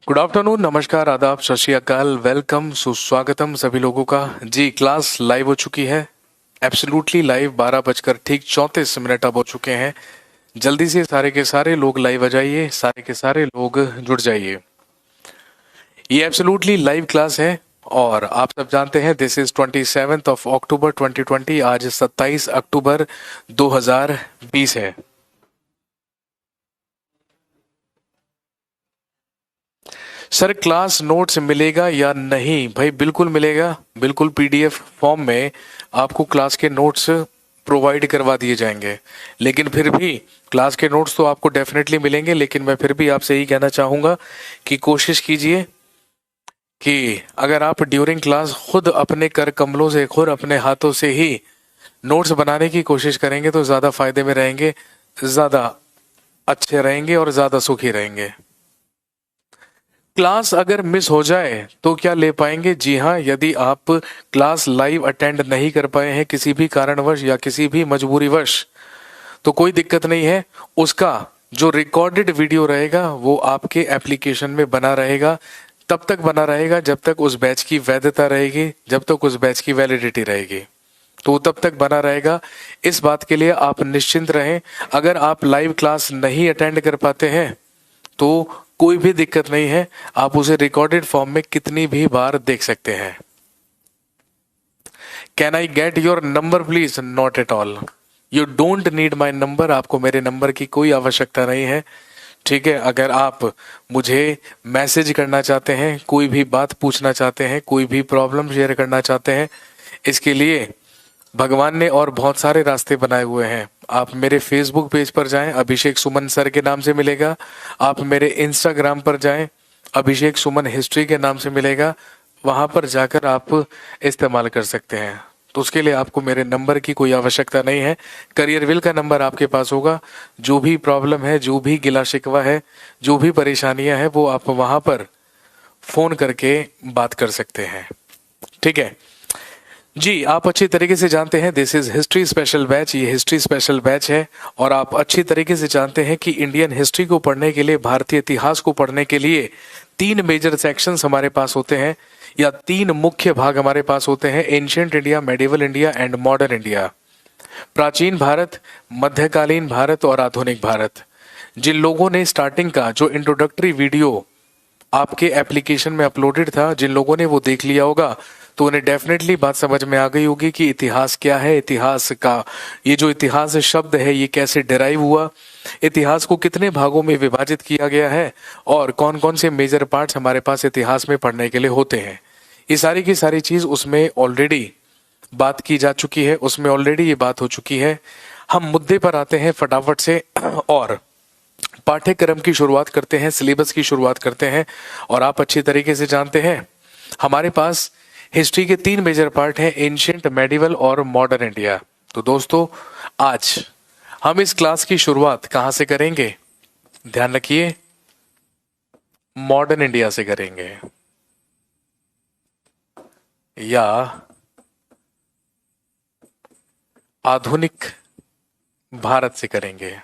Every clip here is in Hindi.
गुड आफ्टरनून, नमस्कार, आदाब, सत श्री अकाल, वेलकम, सुस्वागतम सभी लोगों का। जी, क्लास लाइव हो चुकी है, एब्सोल्युटली लाइव। 12:34 अब हो चुके हैं। जल्दी से सारे के सारे लोग लाइव आ जाइए, सारे के सारे लोग जुड़ जाइए। ये एब्सोल्युटली लाइव क्लास है और आप सब जानते हैं दिस इज 27 अक्टूबर 2020। आज 27 अक्टूबर 2020 है। सर, क्लास नोट्स मिलेगा या नहीं? भाई बिल्कुल मिलेगा, बिल्कुल पीडीएफ फॉर्म में आपको क्लास के नोट्स प्रोवाइड करवा दिए जाएंगे। लेकिन फिर भी क्लास के नोट्स तो आपको डेफिनेटली मिलेंगे, लेकिन मैं फिर भी आपसे यही कहना चाहूँगा कि कोशिश कीजिए कि अगर आप ड्यूरिंग क्लास खुद अपने कर कमलों से, खुद अपने हाथों से ही नोट्स बनाने की कोशिश करेंगे तो ज़्यादा फायदे में रहेंगे, ज़्यादा अच्छे रहेंगे और ज़्यादा सुखी रहेंगे। क्लास अगर मिस हो जाए तो क्या ले पाएंगे? जी हाँ, यदि आप क्लास लाइव अटेंड नहीं कर पाए हैं किसी भी कारणवश या किसी भी मजबूरीवश, तो कोई दिक्कत नहीं है। उसका जो रिकॉर्डेड वीडियो रहेगा वो आपके एप्लीकेशन में बना रहेगा। तब तक बना रहेगा जब तक उस बैच की वैधता रहेगी, जब तक उस बैच की वैलिडिटी रहेगी, तो वो तब तक बना रहेगा। इस बात के लिए आप निश्चिंत रहें। अगर आप लाइव क्लास नहीं अटेंड कर पाते हैं तो कोई भी दिक्कत नहीं है, आप उसे रिकॉर्डेड फॉर्म में कितनी भी बार देख सकते हैं। Can I get your number please? Not at all, you don't need my number. आपको मेरे नंबर की कोई आवश्यकता नहीं है, ठीक है। अगर आप मुझे मैसेज करना चाहते हैं, कोई भी बात पूछना चाहते हैं, कोई भी प्रॉब्लम शेयर करना चाहते हैं, इसके लिए भगवान ने और बहुत सारे रास्ते बनाए हुए हैं। आप मेरे फेसबुक पेज पर जाएं, अभिषेक सुमन सर के नाम से मिलेगा। आप मेरे इंस्टाग्राम पर जाएं, अभिषेक सुमन हिस्ट्री के नाम से मिलेगा। वहां पर जाकर आप इस्तेमाल कर सकते हैं। तो उसके लिए आपको मेरे नंबर की कोई आवश्यकता नहीं है। करियर विल का नंबर आपके पास होगा। जो भी प्रॉब्लम है, जो भी गिला शिकवा है, जो भी परेशानियां हैं, वो आप वहां पर फोन करके बात कर सकते हैं, ठीक है जी। आप अच्छी तरीके से जानते हैं this is history special batch, ये हिस्ट्री स्पेशल बैच है। और आप अच्छी तरीके से जानते हैं कि इंडियन हिस्ट्री को पढ़ने के लिए, भारतीय इतिहास को पढ़ने के लिए 3 मेजर सेक्शंस हमारे पास होते हैं, या 3 मुख्य भाग हमारे पास होते हैं: ancient India, medieval India and modern India. प्राचीन भारत, मध्यकालीन भारत और आधुनिक भारत। जिन लोगों ने स्टार्टिंग का जो इंट्रोडक्टरी वीडियो आपके एप्लीकेशन में अपलोडेड था, जिन लोगों ने वो देख लिया होगा, तो उन्हें डेफिनेटली बात समझ में आ गई होगी कि इतिहास क्या है, इतिहास का ये जो इतिहास शब्द है ये कैसे डिराइव हुआ, इतिहास को कितने भागों में विभाजित किया गया है और कौन कौन से मेजर पार्ट्स हमारे पास इतिहास में पढ़ने के लिए होते हैं। ये सारी की सारी चीज उसमें ऑलरेडी बात की जा चुकी है, उसमें ऑलरेडी ये बात हो चुकी है। हम मुद्दे पर आते हैं फटाफट से और पाठ्यक्रम की शुरुआत करते हैं, सिलेबस की शुरुआत करते हैं। और आप अच्छी तरीके से जानते हैं हमारे पास हिस्ट्री के 3 मेजर पार्ट हैं: एंशियंट, मेडिवल और मॉडर्न इंडिया। तो दोस्तों, आज हम इस क्लास की शुरुआत कहां से करेंगे? ध्यान रखिए, मॉडर्न इंडिया से करेंगे या आधुनिक भारत से करेंगे।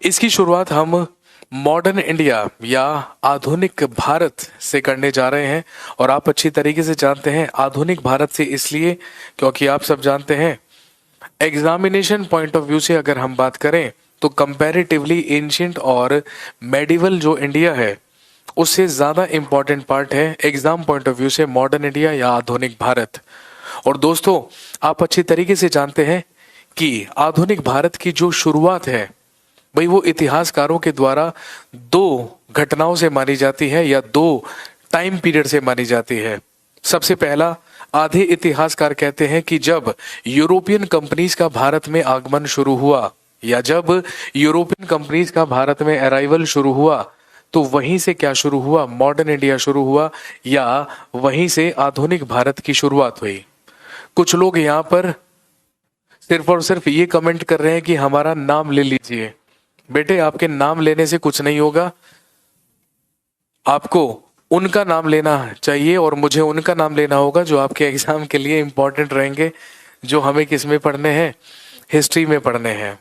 इसकी शुरुआत हम मॉडर्न इंडिया या आधुनिक भारत से करने जा रहे हैं। और आप अच्छी तरीके से जानते हैं आधुनिक भारत से इसलिए क्योंकि आप सब जानते हैं एग्जामिनेशन पॉइंट ऑफ व्यू से अगर हम बात करें तो कंपैरेटिवली एंशियंट और मेडिवल जो इंडिया है उससे ज्यादा इंपॉर्टेंट पार्ट है एग्जाम पॉइंट ऑफ व्यू से मॉडर्न इंडिया या आधुनिक भारत। और दोस्तों, आप अच्छी तरीके से जानते हैं कि आधुनिक भारत की जो शुरुआत है भाई वो इतिहासकारों के द्वारा 2 घटनाओं से मानी जाती है या 2 टाइम पीरियड से मानी जाती है। सबसे पहला, आधे इतिहासकार कहते हैं कि जब यूरोपियन कंपनीज का भारत में आगमन शुरू हुआ या जब यूरोपियन कंपनीज का भारत में अराइवल शुरू हुआ, तो वहीं से क्या शुरू हुआ? मॉडर्न इंडिया शुरू हुआ या वहीं से आधुनिक भारत की शुरुआत हुई। कुछ लोग यहाँ पर सिर्फ और सिर्फ ये कमेंट कर रहे हैं कि हमारा नाम ले लीजिए। बेटे, आपके नाम लेने से कुछ नहीं होगा। आपको उनका नाम लेना चाहिए और मुझे उनका नाम लेना होगा जो आपके एग्जाम के लिए इंपॉर्टेंट रहेंगे, जो हमें किस में पढ़ने हैं, हिस्ट्री में पढ़ने हैं।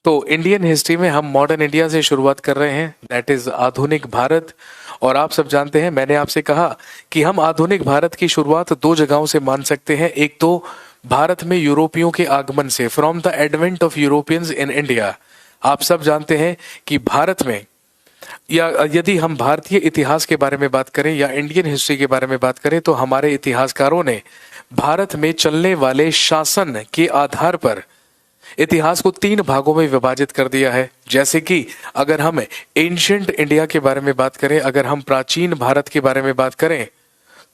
तो इंडियन हिस्ट्री में हम मॉडर्न इंडिया से शुरुआत कर रहे हैं, दैट इज आधुनिक भारत। और आप सब जानते हैं, मैंने आपसे कहा कि हम आधुनिक भारत की शुरुआत दो जगहों से मान सकते हैं। एक तो भारत में यूरोपियों के आगमन से, from the advent of Europeans in India. आप सब जानते हैं कि भारत में, या यदि हम भारतीय इतिहास के बारे में बात करें या इंडियन हिस्ट्री के बारे में बात करें, तो हमारे इतिहासकारों ने भारत में चलने वाले शासन के आधार पर इतिहास को तीन भागों में विभाजित कर दिया है। जैसे कि अगर हम एंशिएंट इंडिया के बारे में बात करें, अगर हम प्राचीन भारत के बारे में बात करें,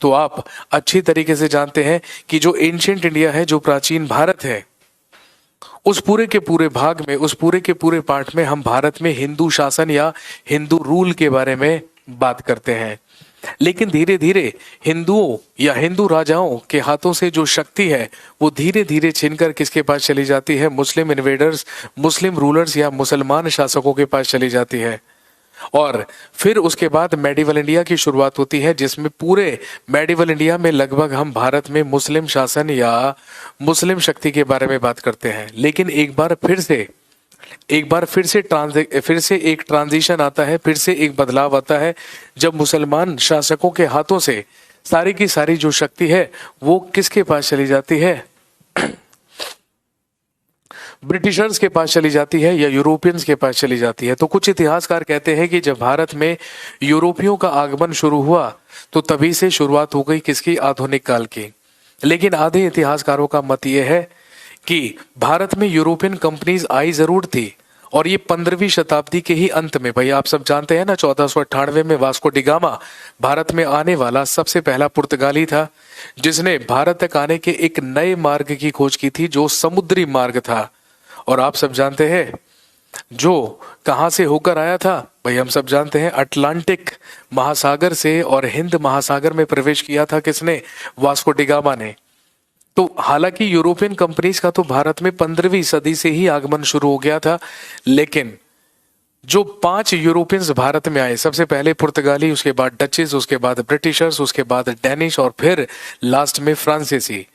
तो आप अच्छी तरीके से जानते हैं कि जो एंशिएंट इंडिया है, जो प्राचीन भारत है, उस पूरे के पूरे भाग में, उस पूरे के पूरे पार्ट में हम भारत में हिंदू शासन या हिंदू रूल के बारे में बात करते हैं। लेकिन धीरे धीरे हिंदुओं या हिंदू राजाओं के हाथों से जो शक्ति है वो धीरे धीरे छीनकर किसके पास चली जाती है, मुस्लिम इन्वेडर्स, मुस्लिम रूलर्स या मुसलमान शासकों के पास चली जाती है। और फिर उसके बाद मेडिवल इंडिया की शुरुआत होती है, जिसमें पूरे मेडिवल इंडिया में लगभग हम भारत में मुस्लिम शासन या मुस्लिम शक्ति के बारे में बात करते हैं। लेकिन एक बार फिर से एक ट्रांजिशन आता है, फिर से एक बदलाव आता है, जब मुसलमान शासकों के हाथों से सारी की सारी जो शक्ति है वो किसके पास चली जाती है, ब्रिटिशर्स के पास चली जाती है या यूरोपियंस के पास चली जाती है। तो कुछ इतिहासकार कहते हैं कि जब भारत में यूरोपियों का आगमन शुरू हुआ तो तभी से शुरुआत हो गई किसकी, आधुनिक काल की। लेकिन आधे इतिहासकारों का मत यह है कि भारत में यूरोपियन कंपनीज आई जरूर थी, और ये 15वीं शताब्दी के ही अंत में, भाई आप सब जानते हैं ना, 1498 में वास्को डी गामा भारत में आने वाला सबसे पहला पुर्तगाली था, जिसने भारत तक आने के एक नए मार्ग की खोज की थी, जो समुद्री मार्ग था। और आप सब जानते हैं जो कहां से होकर आया था, भाई हम सब जानते हैं अटलांटिक महासागर से, और हिंद महासागर में प्रवेश किया था किसने, वास्को डी गामा ने। तो हालांकि यूरोपियन कंपनीज का तो भारत में 15वीं सदी से ही आगमन शुरू हो गया था, लेकिन जो 5 यूरोपियंस भारत में आए, सबसे पहले पुर्तगाली, उसके बाद डचेस, उसके बाद ब्रिटिशर्स, उसके बाद डेनिश और फिर लास्ट में फ्रांसीसी,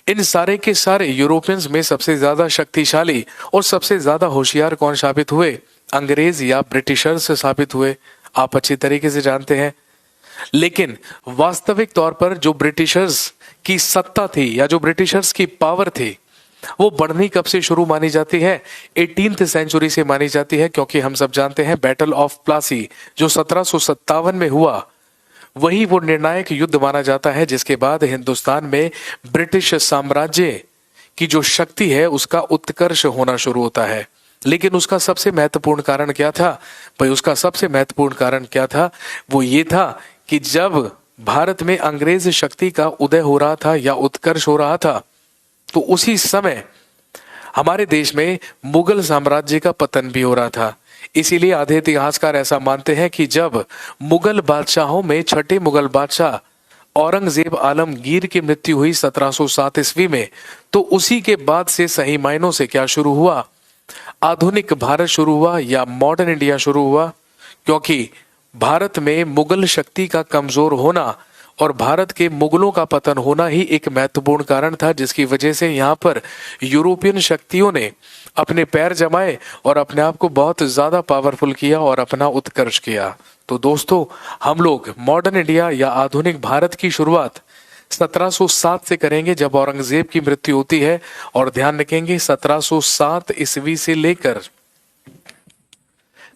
इन सारे के सारे यूरोपियंस में सबसे ज्यादा शक्तिशाली और सबसे ज्यादा होशियार कौन साबित हुए, अंग्रेज या ब्रिटिशर्स साबित हुए। आप अच्छी तरीके से जानते हैं। लेकिन वास्तविक तौर पर जो ब्रिटिशर्स की सत्ता थी या जो ब्रिटिशर्स की पावर थी, वो बढ़नी कब से शुरू मानी जाती है, 18th सेंचुरी से मानी जाती है, क्योंकि हम सब जानते हैं बैटल ऑफ प्लासी जो 1757 में हुआ, वही वो निर्णायक युद्ध माना जाता है, जिसके बाद हिंदुस्तान में ब्रिटिश साम्राज्य की जो शक्ति है उसका उत्कर्ष होना शुरू होता है। लेकिन उसका सबसे महत्वपूर्ण कारण क्या था, भाई उसका सबसे महत्वपूर्ण कारण क्या था, वो ये था कि जब भारत में अंग्रेज शक्ति का उदय हो रहा था या उत्कर्ष हो रहा था, तो उसी समय हमारे देश में मुगल साम्राज्य का पतन भी हो रहा था। इसीलिए आधे इतिहासकार ऐसा मानते हैं कि जब मुगल बादशाहों में छठे मुगल बादशाह औरंगजेब आलमगीर की मृत्यु हुई 1707 ईस्वी में, तो उसी के बाद से सही मायनों से क्या शुरू हुआ, आधुनिक भारत शुरू हुआ या मॉडर्न इंडिया शुरू हुआ। क्योंकि भारत में मुगल शक्ति का कमजोर होना और भारत के मुगलों का पतन होना ही एक महत्वपूर्ण कारण था, जिसकी वजह से यहाँ पर यूरोपियन शक्तियों ने अपने पैर जमाए और अपने आप को बहुत ज्यादा पावरफुल किया और अपना उत्कर्ष किया। तो दोस्तों, हम लोग मॉडर्न इंडिया या आधुनिक भारत की शुरुआत 1707 से करेंगे, जब औरंगजेब की मृत्यु होती है। और ध्यान रखेंगे 1707 ईस्वी से लेकर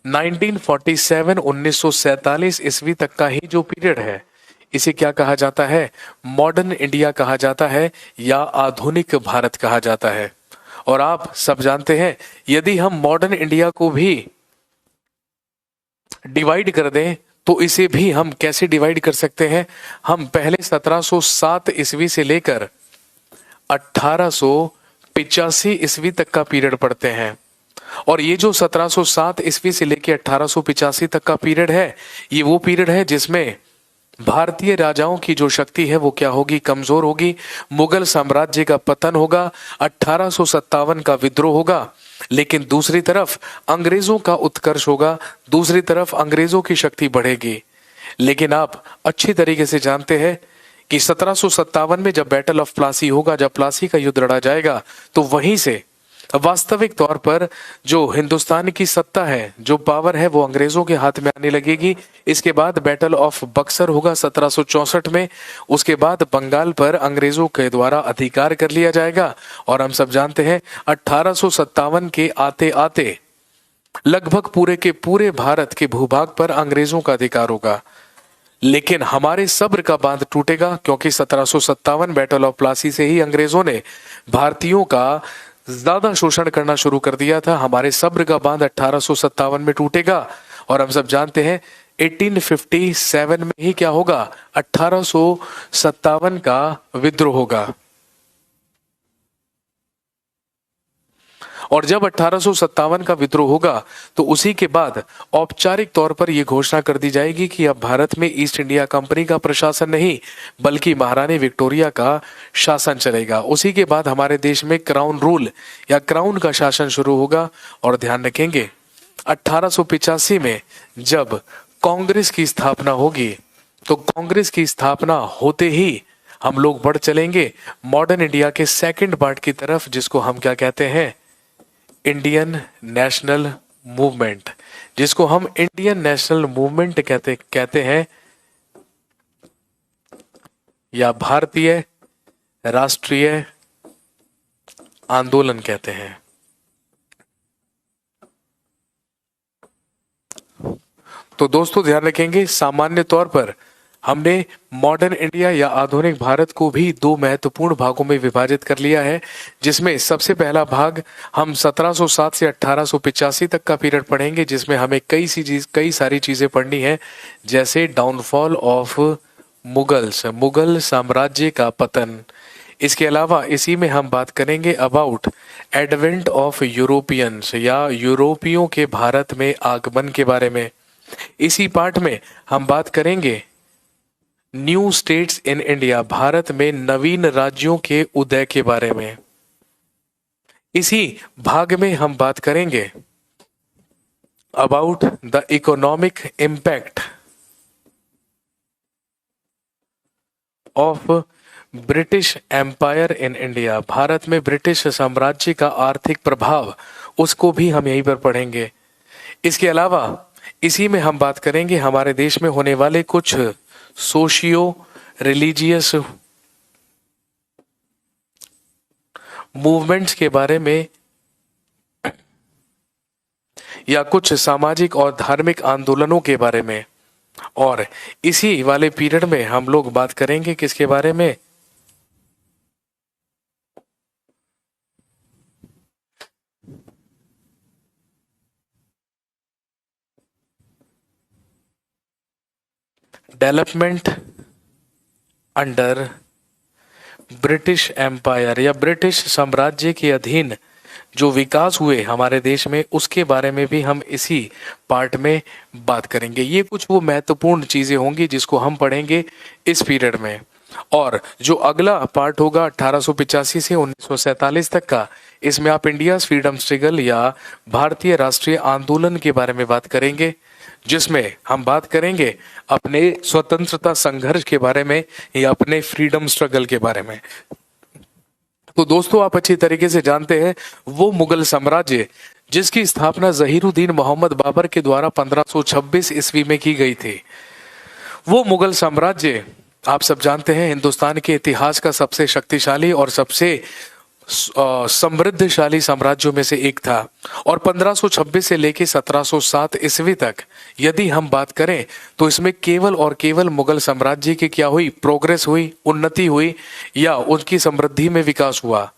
1947 ईस्वी तक का ही जो पीरियड है, इसे क्या कहा जाता है, मॉडर्न इंडिया कहा जाता है या आधुनिक भारत कहा जाता है। और आप सब जानते हैं, यदि हम मॉडर्न इंडिया को भी डिवाइड कर दें तो इसे भी हम कैसे डिवाइड कर सकते हैं, हम पहले 1707 ईस्वी से लेकर 1885 ईस्वी तक का पीरियड पढ़ते हैं। और ये जो 1707 ईस्वी से लेकर 1885 तक का पीरियड है, ये वो पीरियड है जिसमें भारतीय राजाओं की जो शक्ति है वो क्या होगी, कमजोर होगी। मुगल साम्राज्य का पतन होगा, 1857 का विद्रोह होगा। लेकिन दूसरी तरफ अंग्रेजों का उत्कर्ष होगा, दूसरी तरफ अंग्रेजों की शक्ति बढ़ेगी। लेकिन आप अच्छी तरीके से जानते हैं कि 1757 में जब बैटल ऑफ प्लासी होगा, जब प्लासी का युद्ध लड़ा जाएगा, तो वहीं से वास्तविक तौर पर जो हिंदुस्तान की सत्ता है, जो पावर है, वो अंग्रेजों के हाथ में आने लगेगी। इसके बाद बैटल ऑफ बक्सर होगा 1764 में। उसके बाद बंगाल पर अंग्रेजों के द्वारा अधिकार कर लिया जाएगा। और हम सब जानते हैं 1857 के आते आते लगभग पूरे के पूरे भारत के भूभाग पर अंग्रेजों का अधिकार होगा। लेकिन हमारे सब्र का बांध टूटेगा, क्योंकि 1757 बैटल ऑफ प्लासी से ही अंग्रेजों ने भारतीयों का ज्यादा शोषण करना शुरू कर दिया था। हमारे सब्र का बांध 1857 में टूटेगा। और हम सब जानते हैं 1857 में ही क्या होगा, 1857 का विद्रोह होगा। और जब 1857 का विद्रोह होगा तो उसी के बाद औपचारिक तौर पर यह घोषणा कर दी जाएगी कि अब भारत में ईस्ट इंडिया कंपनी का प्रशासन नहीं, बल्कि महारानी विक्टोरिया का शासन चलेगा। उसी के बाद हमारे देश में क्राउन रूल या क्राउन का शासन शुरू होगा। और ध्यान रखेंगे 1885 में जब कांग्रेस की स्थापना होगी, तो कांग्रेस की स्थापना होते ही हम लोग बढ़ चलेंगे मॉडर्न इंडिया के सेकंड पार्ट की तरफ, जिसको हम क्या कहते हैं, इंडियन नेशनल मूवमेंट, जिसको हम इंडियन नेशनल मूवमेंट कहते हैं या भारतीय राष्ट्रीय आंदोलन कहते हैं। तो दोस्तों ध्यान रखेंगे, सामान्य तौर पर हमने मॉडर्न इंडिया या आधुनिक भारत को भी दो महत्वपूर्ण भागों में विभाजित कर लिया है, जिसमें सबसे पहला भाग हम 1707 से 1885 तक का पीरियड पढ़ेंगे, जिसमें हमें कई सारी चीजें पढ़नी है, जैसे डाउनफॉल ऑफ मुगल्स, मुगल साम्राज्य का पतन। इसके अलावा इसी में हम बात करेंगे अबाउट एडवेंट ऑफ यूरोपियंस या यूरोपियों के भारत में आगमन के बारे में। इसी पार्ट में हम बात करेंगे new states in India, Bharat में नवीन राज्यों के उदय के बारे में। इसी भाग में हम बात करेंगे about the economic impact of British empire in India, Bharat में ब्रिटिश साम्राज्य का आर्थिक प्रभाव, उसको भी हम यहीं पर पढ़ेंगे। इसके अलावा इसी में हम बात करेंगे हमारे देश में होने वाले कुछ सोशियो रिलीजियस मूवमेंट्स के बारे में या कुछ सामाजिक और धार्मिक आंदोलनों के बारे में। और इसी वाले पीरियड में हम लोग बात करेंगे किसके बारे में, डेवलपमेंट अंडर ब्रिटिश एम्पायर या ब्रिटिश साम्राज्य के अधीन जो विकास हुए हमारे देश में, उसके बारे में भी हम इसी पार्ट में बात करेंगे। ये कुछ वो महत्वपूर्ण चीजें होंगी जिसको हम पढ़ेंगे इस पीरियड में। और जो अगला पार्ट होगा 1885 से 1947 तक का, इसमें आप इंडिया फ्रीडम स्ट्रगल या भारतीय राष्ट्रीय आंदोलन के बारे में बात करेंगे, जिसमें हम बात करेंगे अपने स्वतंत्रता संघर्ष के बारे में या अपने फ्रीडम स्ट्रगल के बारे में। तो दोस्तों आप अच्छी तरीके से जानते हैं वो मुगल साम्राज्य जिसकी स्थापना जहीरुद्दीन मोहम्मद बाबर के द्वारा 1526 ईस्वी में की गई थी, वो मुगल साम्राज्य आप सब जानते हैं हिंदुस्तान के इतिहास का सबसे शक्तिशाली और सबसे समृद्धशाली साम्राज्यों में से एक था। और 1526 से लेकर 1707 ईस्वी तक यदि हम बात करें तो इसमें केवल और केवल मुगल साम्राज्य की क्या हुई, प्रोग्रेस हुई, उन्नति हुई या उनकी समृद्धि में विकास हुआ।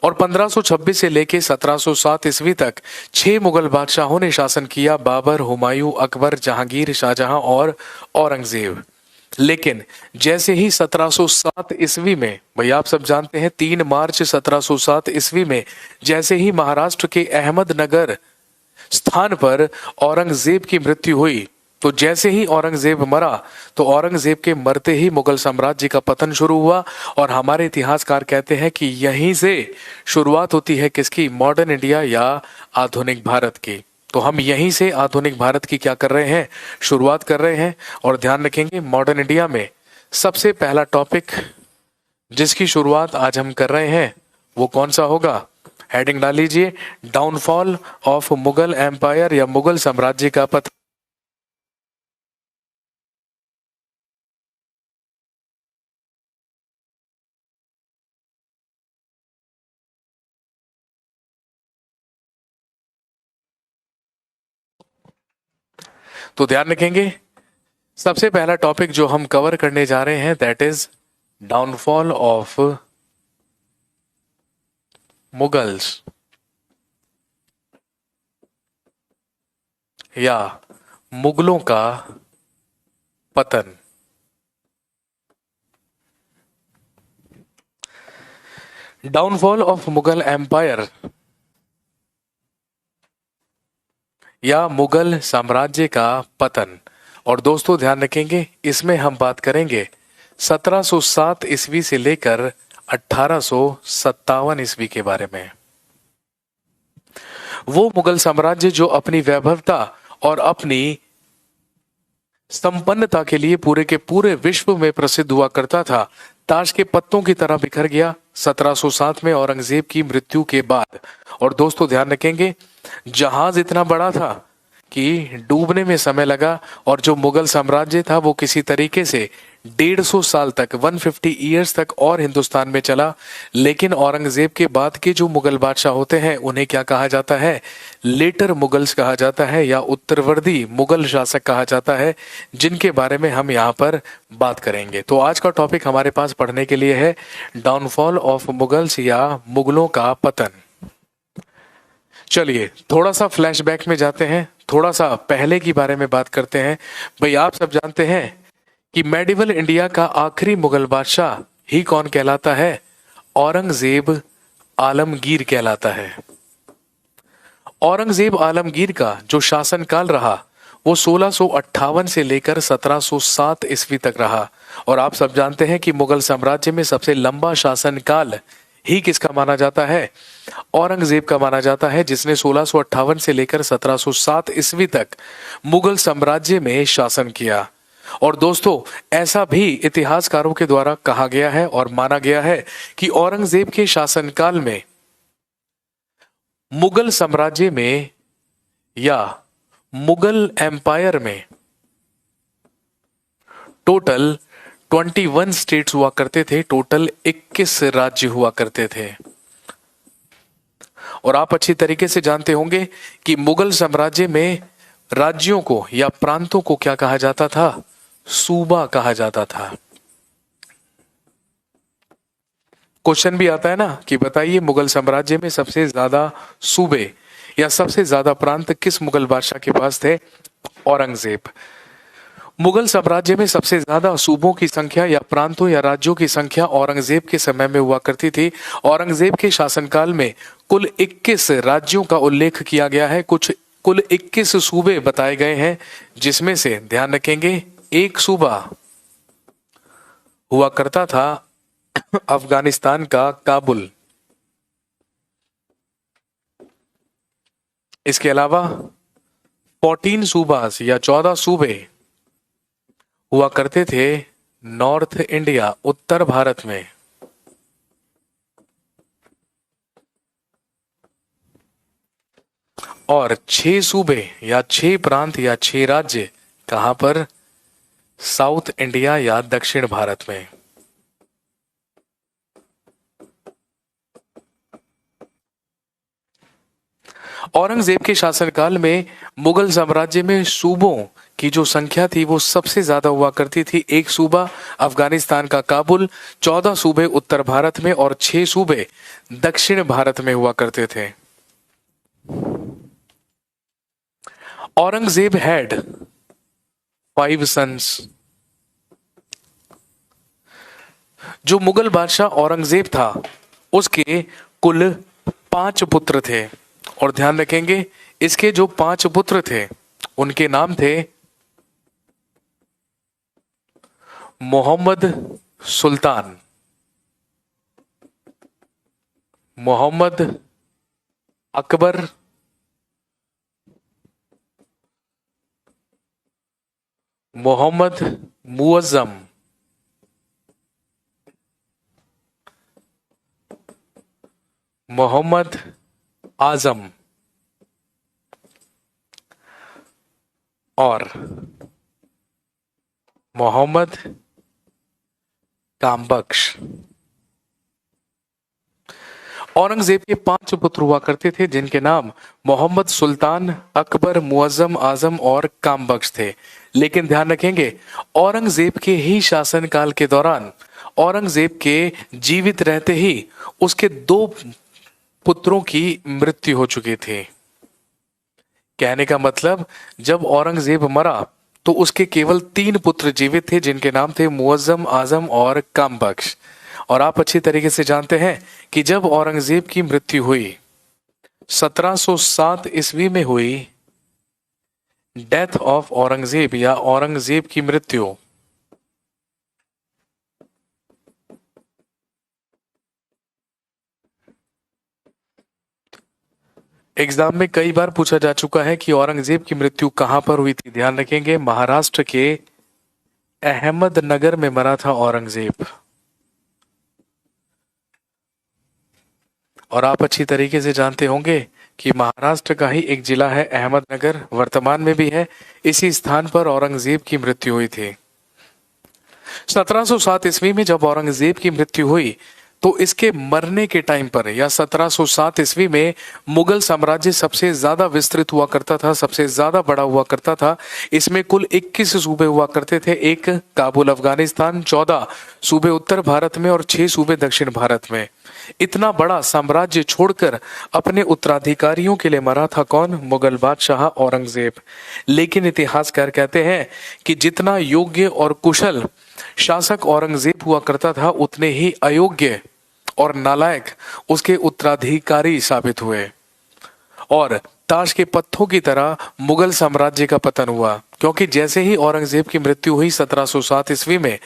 और 1526 से लेकर 1707 ईस्वी तक 6 मुगल बादशाहों ने शासन किया, बाबर, हुमायूं, अकबर, जहांगीर, शाहजहां और औरंगजेब। लेकिन जैसे ही 1707 ईस्वी में, भाई आप सब जानते हैं 3 मार्च 1707 ईस्वी में जैसे ही महाराष्ट्र के अहमदनगर स्थान पर औरंगजेब की मृत्यु हुई, तो जैसे ही औरंगजेब मरा तो औरंगजेब के मरते ही मुगल साम्राज्य का पतन शुरू हुआ। और हमारे इतिहासकार कहते हैं कि यहीं से शुरुआत होती है किसकी, मॉडर्न इंडिया या आधुनिक भारत की। तो हम यहीं से आधुनिक भारत की क्या कर रहे हैं, शुरुआत कर रहे हैं। और ध्यान रखेंगे मॉडर्न इंडिया में सबसे पहला टॉपिक जिसकी शुरुआत आज हम कर रहे हैं वो कौन सा होगा। हेडिंग डाल लीजिए, डाउनफॉल ऑफ मुगल एम्पायर या मुगल साम्राज्य का पतन। तो ध्यान रखेंगे सबसे पहला टॉपिक जो हम कवर करने जा रहे हैं that is downfall of Mughals या मुगलों का पतन। डाउनफॉल ऑफ मुगल एम्पायर या मुगल साम्राज्य का पतन। और दोस्तों ध्यान रखेंगे इसमें हम बात करेंगे 1707 ईस्वी से लेकर 1857 ईस्वी के बारे में। वो मुगल साम्राज्य जो अपनी वैभवता और अपनी संपन्नता के लिए पूरे के पूरे विश्व में प्रसिद्ध हुआ करता था, ताश के पत्तों की तरह बिखर गया 1707 में औरंगजेब की मृत्यु के बाद। और दोस्तों ध्यान रखेंगे जहाज इतना बड़ा था कि डूबने में समय लगा और जो मुगल साम्राज्य था वो किसी तरीके से 150 साल तक 150 ईयर्स तक और हिंदुस्तान में चला। लेकिन औरंगजेब के बाद के जो मुगल बादशाह होते हैं उन्हें क्या कहा जाता है, लेटर मुगल्स कहा जाता है या उत्तरवर्ती मुगल शासक कहा जाता है, जिनके बारे में हम यहाँ पर बात करेंगे। तो आज का टॉपिक हमारे पास पढ़ने के लिए है डाउनफॉल ऑफ मुगल्स या मुगलों का पतन। चलिए थोड़ा सा फ्लैशबैक में जाते हैं, थोड़ा सा पहले की बारे में बात करते हैं। भाई आप सब जानते हैं कि मेडिवल इंडिया का आखिरी मुगल बादशाह ही कौन कहलाता है, औरंगजेब आलमगीर कहलाता है। औरंगजेब आलमगीर का जो शासनकाल रहा वो 1658 से लेकर 1707 ईस्वी तक रहा। और आप सब जानते हैं कि मुगल साम्राज्य में सबसे लंबा शासनकाल ही किसका माना जाता है, औरंगजेब का माना जाता है, जिसने 1658 से लेकर 1707 ईस्वी तक मुगल साम्राज्य में शासन किया। और दोस्तों ऐसा भी इतिहासकारों के द्वारा कहा गया है और माना गया है कि औरंगजेब के शासनकाल में मुगल साम्राज्य में या मुगल एम्पायर में टोटल 21 स्टेट्स हुआ करते थे, टोटल 21 राज्य हुआ करते थे। और आप अच्छी तरीके से जानते होंगे कि मुगल साम्राज्य में राज्यों को या प्रांतों को क्या कहा जाता था, सूबा कहा जाता था। क्वेश्चन भी आता है ना कि बताइए मुगल साम्राज्य में सबसे ज्यादा सूबे या सबसे ज्यादा प्रांत किस मुगल बादशाह के पास थे, औरंगजेब। मुगल साम्राज्य में सबसे ज्यादा सूबों की संख्या या प्रांतों या राज्यों की संख्या औरंगजेब के समय में हुआ करती थी। औरंगजेब के शासनकाल में कुल 21 राज्यों का उल्लेख किया गया है, कुल 21 सूबे बताए गए हैं, जिसमें से ध्यान रखेंगे एक सूबा हुआ करता था अफगानिस्तान का काबुल। इसके अलावा 14 सूबास या 14 सूबे हुआ करते थे नॉर्थ इंडिया, उत्तर भारत में। और 6 सूबे या 6 प्रांत या 6 राज्य कहां पर, साउथ इंडिया या दक्षिण भारत में। औरंगजेब के शासनकाल में मुगल साम्राज्य में सूबों की जो संख्या थी वो सबसे ज्यादा हुआ करती थी। एक सूबा अफगानिस्तान का काबुल, 14 सूबे उत्तर भारत में और 6 सूबे दक्षिण भारत में हुआ करते थे। Aurangzeb had 5 sons. जो मुगल बादशाह औरंगजेब था उसके कुल 5 पुत्र थे। और ध्यान रखेंगे इसके जो 5 पुत्र थे उनके नाम थे मोहम्मद सुल्तान, मोहम्मद अकबर, मोहम्मद मुअज्जम, मोहम्मद आजम और मोहम्मद कामबख्श। औरंगजेब के 5 पुत्र हुआ करते थे जिनके नाम मोहम्मद सुल्तान, अकबर, मुअज्जम आजम और कामबख्श थे। लेकिन ध्यान रखेंगे, औरंगजेब के ही शासनकाल के दौरान, औरंगजेब के जीवित रहते ही उसके 2 पुत्रों की मृत्यु हो चुकी थी। कहने का मतलब, जब औरंगजेब मरा तो उसके केवल 3 पुत्र जीवित थे जिनके नाम थे मुअज्जम आजम और कामबख्श। और आप अच्छी तरीके से जानते हैं कि जब औरंगजेब की मृत्यु हुई 1707 ईस्वी में हुई, डेथ ऑफ औरंगजेब या औरंगजेब की मृत्यु, एग्जाम में कई बार पूछा जा चुका है कि औरंगजेब की मृत्यु कहां पर हुई थी। ध्यान रखेंगे, महाराष्ट्र के अहमदनगर में मरा था औरंगजेब। और आप अच्छी तरीके से जानते होंगे कि महाराष्ट्र का ही एक जिला है अहमदनगर, वर्तमान में भी है। इसी स्थान पर औरंगजेब की मृत्यु हुई थी। 1707 ईस्वी में जब औरंगजेब की मृत्यु हुई तो इसके मरने के टाइम पर या 1707 ईस्वी में मुगल साम्राज्य सबसे ज्यादा विस्तृत हुआ करता था, सबसे ज्यादा बड़ा हुआ करता था। इसमें कुल 21 सूबे हुआ करते थे। एक काबुल अफगानिस्तान, 14 सूबे उत्तर भारत में और 6 सूबे दक्षिण भारत में। इतना बड़ा साम्राज्य छोड़कर अपने उत्तराधिकारियों के लिए मरा था कौन? मुगल बादशाह औरंगजेब। लेकिन इतिहासकार कहते हैं कि जितना योग्य और कुशल शासक औरंगजेब हुआ करता था, उतने ही अयोग्य और नालायक उसके उत्तराधिकारी साबित हुए। और ताश के पत्तों की तरह मुगल साम्राज्य का पतन हुआ, क्योंकि जैसे ही औरंगजेब की मृत्यु हुई 1707 ईस्वी में,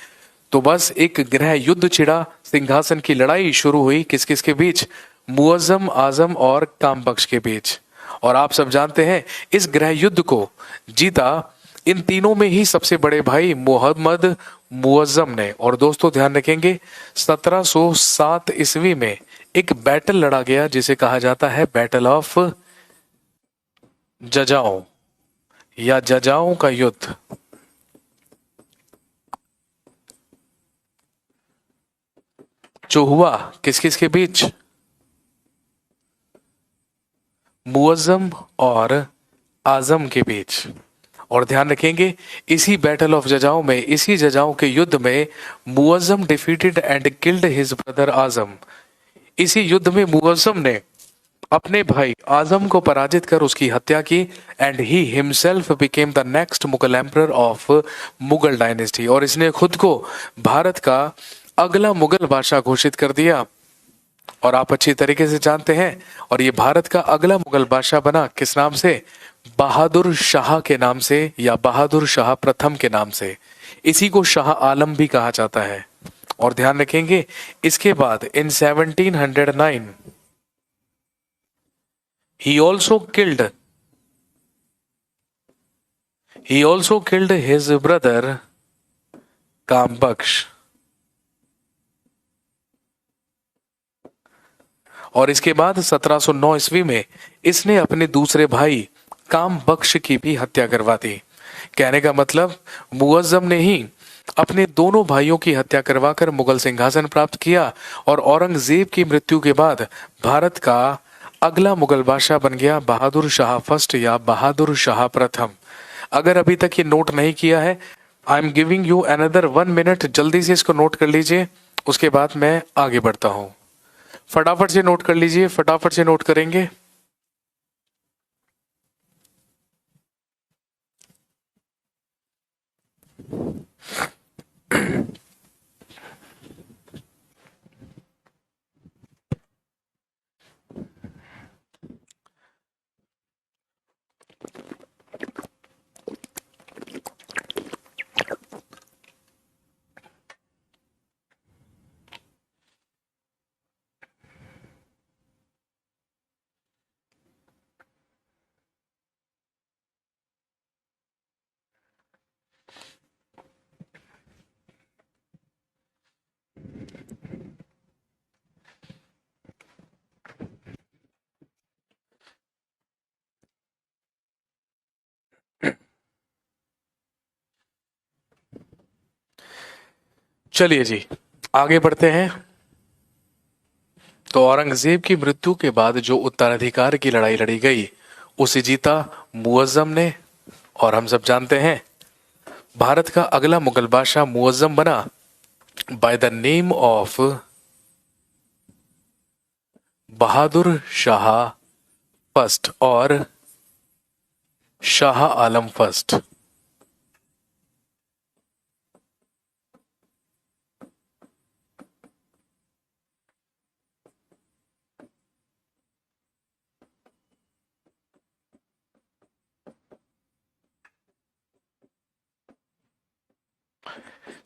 तो बस एक गृह युद्ध छिड़ा, सिंहासन की लड़ाई शुरू हुई। किस किस के बीच? मुअज्जम आजम और कामबख्श के बीच। और आप सब जानते हैं इस गृह युद्ध को जीता इन तीनों में ही सबसे बड़े भाई मोहम्मद मुअज्जम ने। और दोस्तों ध्यान रखेंगे, 1707 ईस्वी में एक बैटल लड़ा गया जिसे कहा जाता है बैटल ऑफ जजाओ या जजाओं का युद्ध। जो हुआ किस किस के बीच? मुअज्जम और आजम के बीच। और ध्यान रखेंगे, इसी बैटल ऑफ जजाओं में, इसी जजाओं के युद्ध में Muazzam defeated and killed his brother Azam. इसी युद्ध में मुअज्जम ने अपने भाई आजम को पराजित कर उसकी हत्या की। And he himself became the next Mughal emperor of Mughal dynasty. और इसने खुद को भारत का अगला मुगल बादशाह घोषित कर दिया। और आप अच्छी तरीके से जानते हैं, और ये भारत का अगला मुगल बादशाह बना किस नाम से? बहादुर शाह के नाम से या बहादुर शाह प्रथम के नाम से। इसी को शाह आलम भी कहा जाता है। और ध्यान रखेंगे, इसके बाद इन 1709 he also killed he also killed his brother Kambakhsh. और इसके बाद 1709 ईस्वी में इसने अपने दूसरे भाई कामबख्श की भी हत्या करवा दी। कहने का मतलब, मुअज्जम ने ही अपने दोनों भाइयों की हत्या करवाकर मुगल सिंहासन प्राप्त किया और औरंगजेब की मृत्यु के बाद भारत का अगला मुगल बादशाह बन गया बहादुर शाह फर्स्ट या बहादुर शाह प्रथम। अगर अभी तक ये नोट नहीं किया है, I am giving you another 1 minute, जल्दी से इसको नोट कर लीजिए, उसके बाद मैं आगे बढ़ता हूं। फटाफट से नोट कर लीजिए, फटाफट से नोट करेंगे। चलिए जी आगे बढ़ते हैं। तो औरंगजेब की मृत्यु के बाद जो उत्तराधिकार की लड़ाई लड़ी गई उसे जीता मुअज्जम ने। और हम सब जानते हैं भारत का अगला मुगल बादशाह मुअज्जम बना bye the name of Bahadur Shah first और शाह आलम फर्स्ट।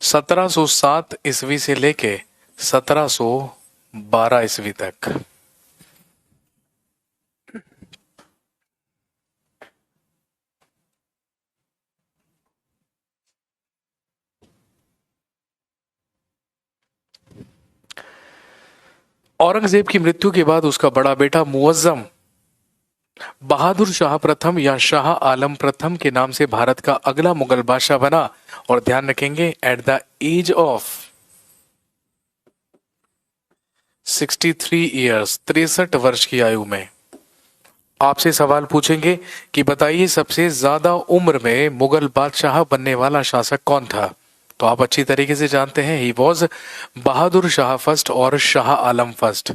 सत्रह सौ सात ईस्वी से लेके 1712 ईस्वी तक। औरंगजेब की मृत्यु के बाद उसका बड़ा बेटा मुअज्जम बहादुर शाह प्रथम या शाह आलम प्रथम के नाम से भारत का अगला मुगल बादशाह बना। और ध्यान रखेंगे at the age of 63 years 63 वर्ष की आयु में। आपसे सवाल पूछेंगे कि बताइए सबसे ज्यादा उम्र में मुगल बादशाह बनने वाला शासक कौन था। तो आप अच्छी तरीके से जानते हैं he was Bahadur Shah first और शाह आलम फर्स्ट।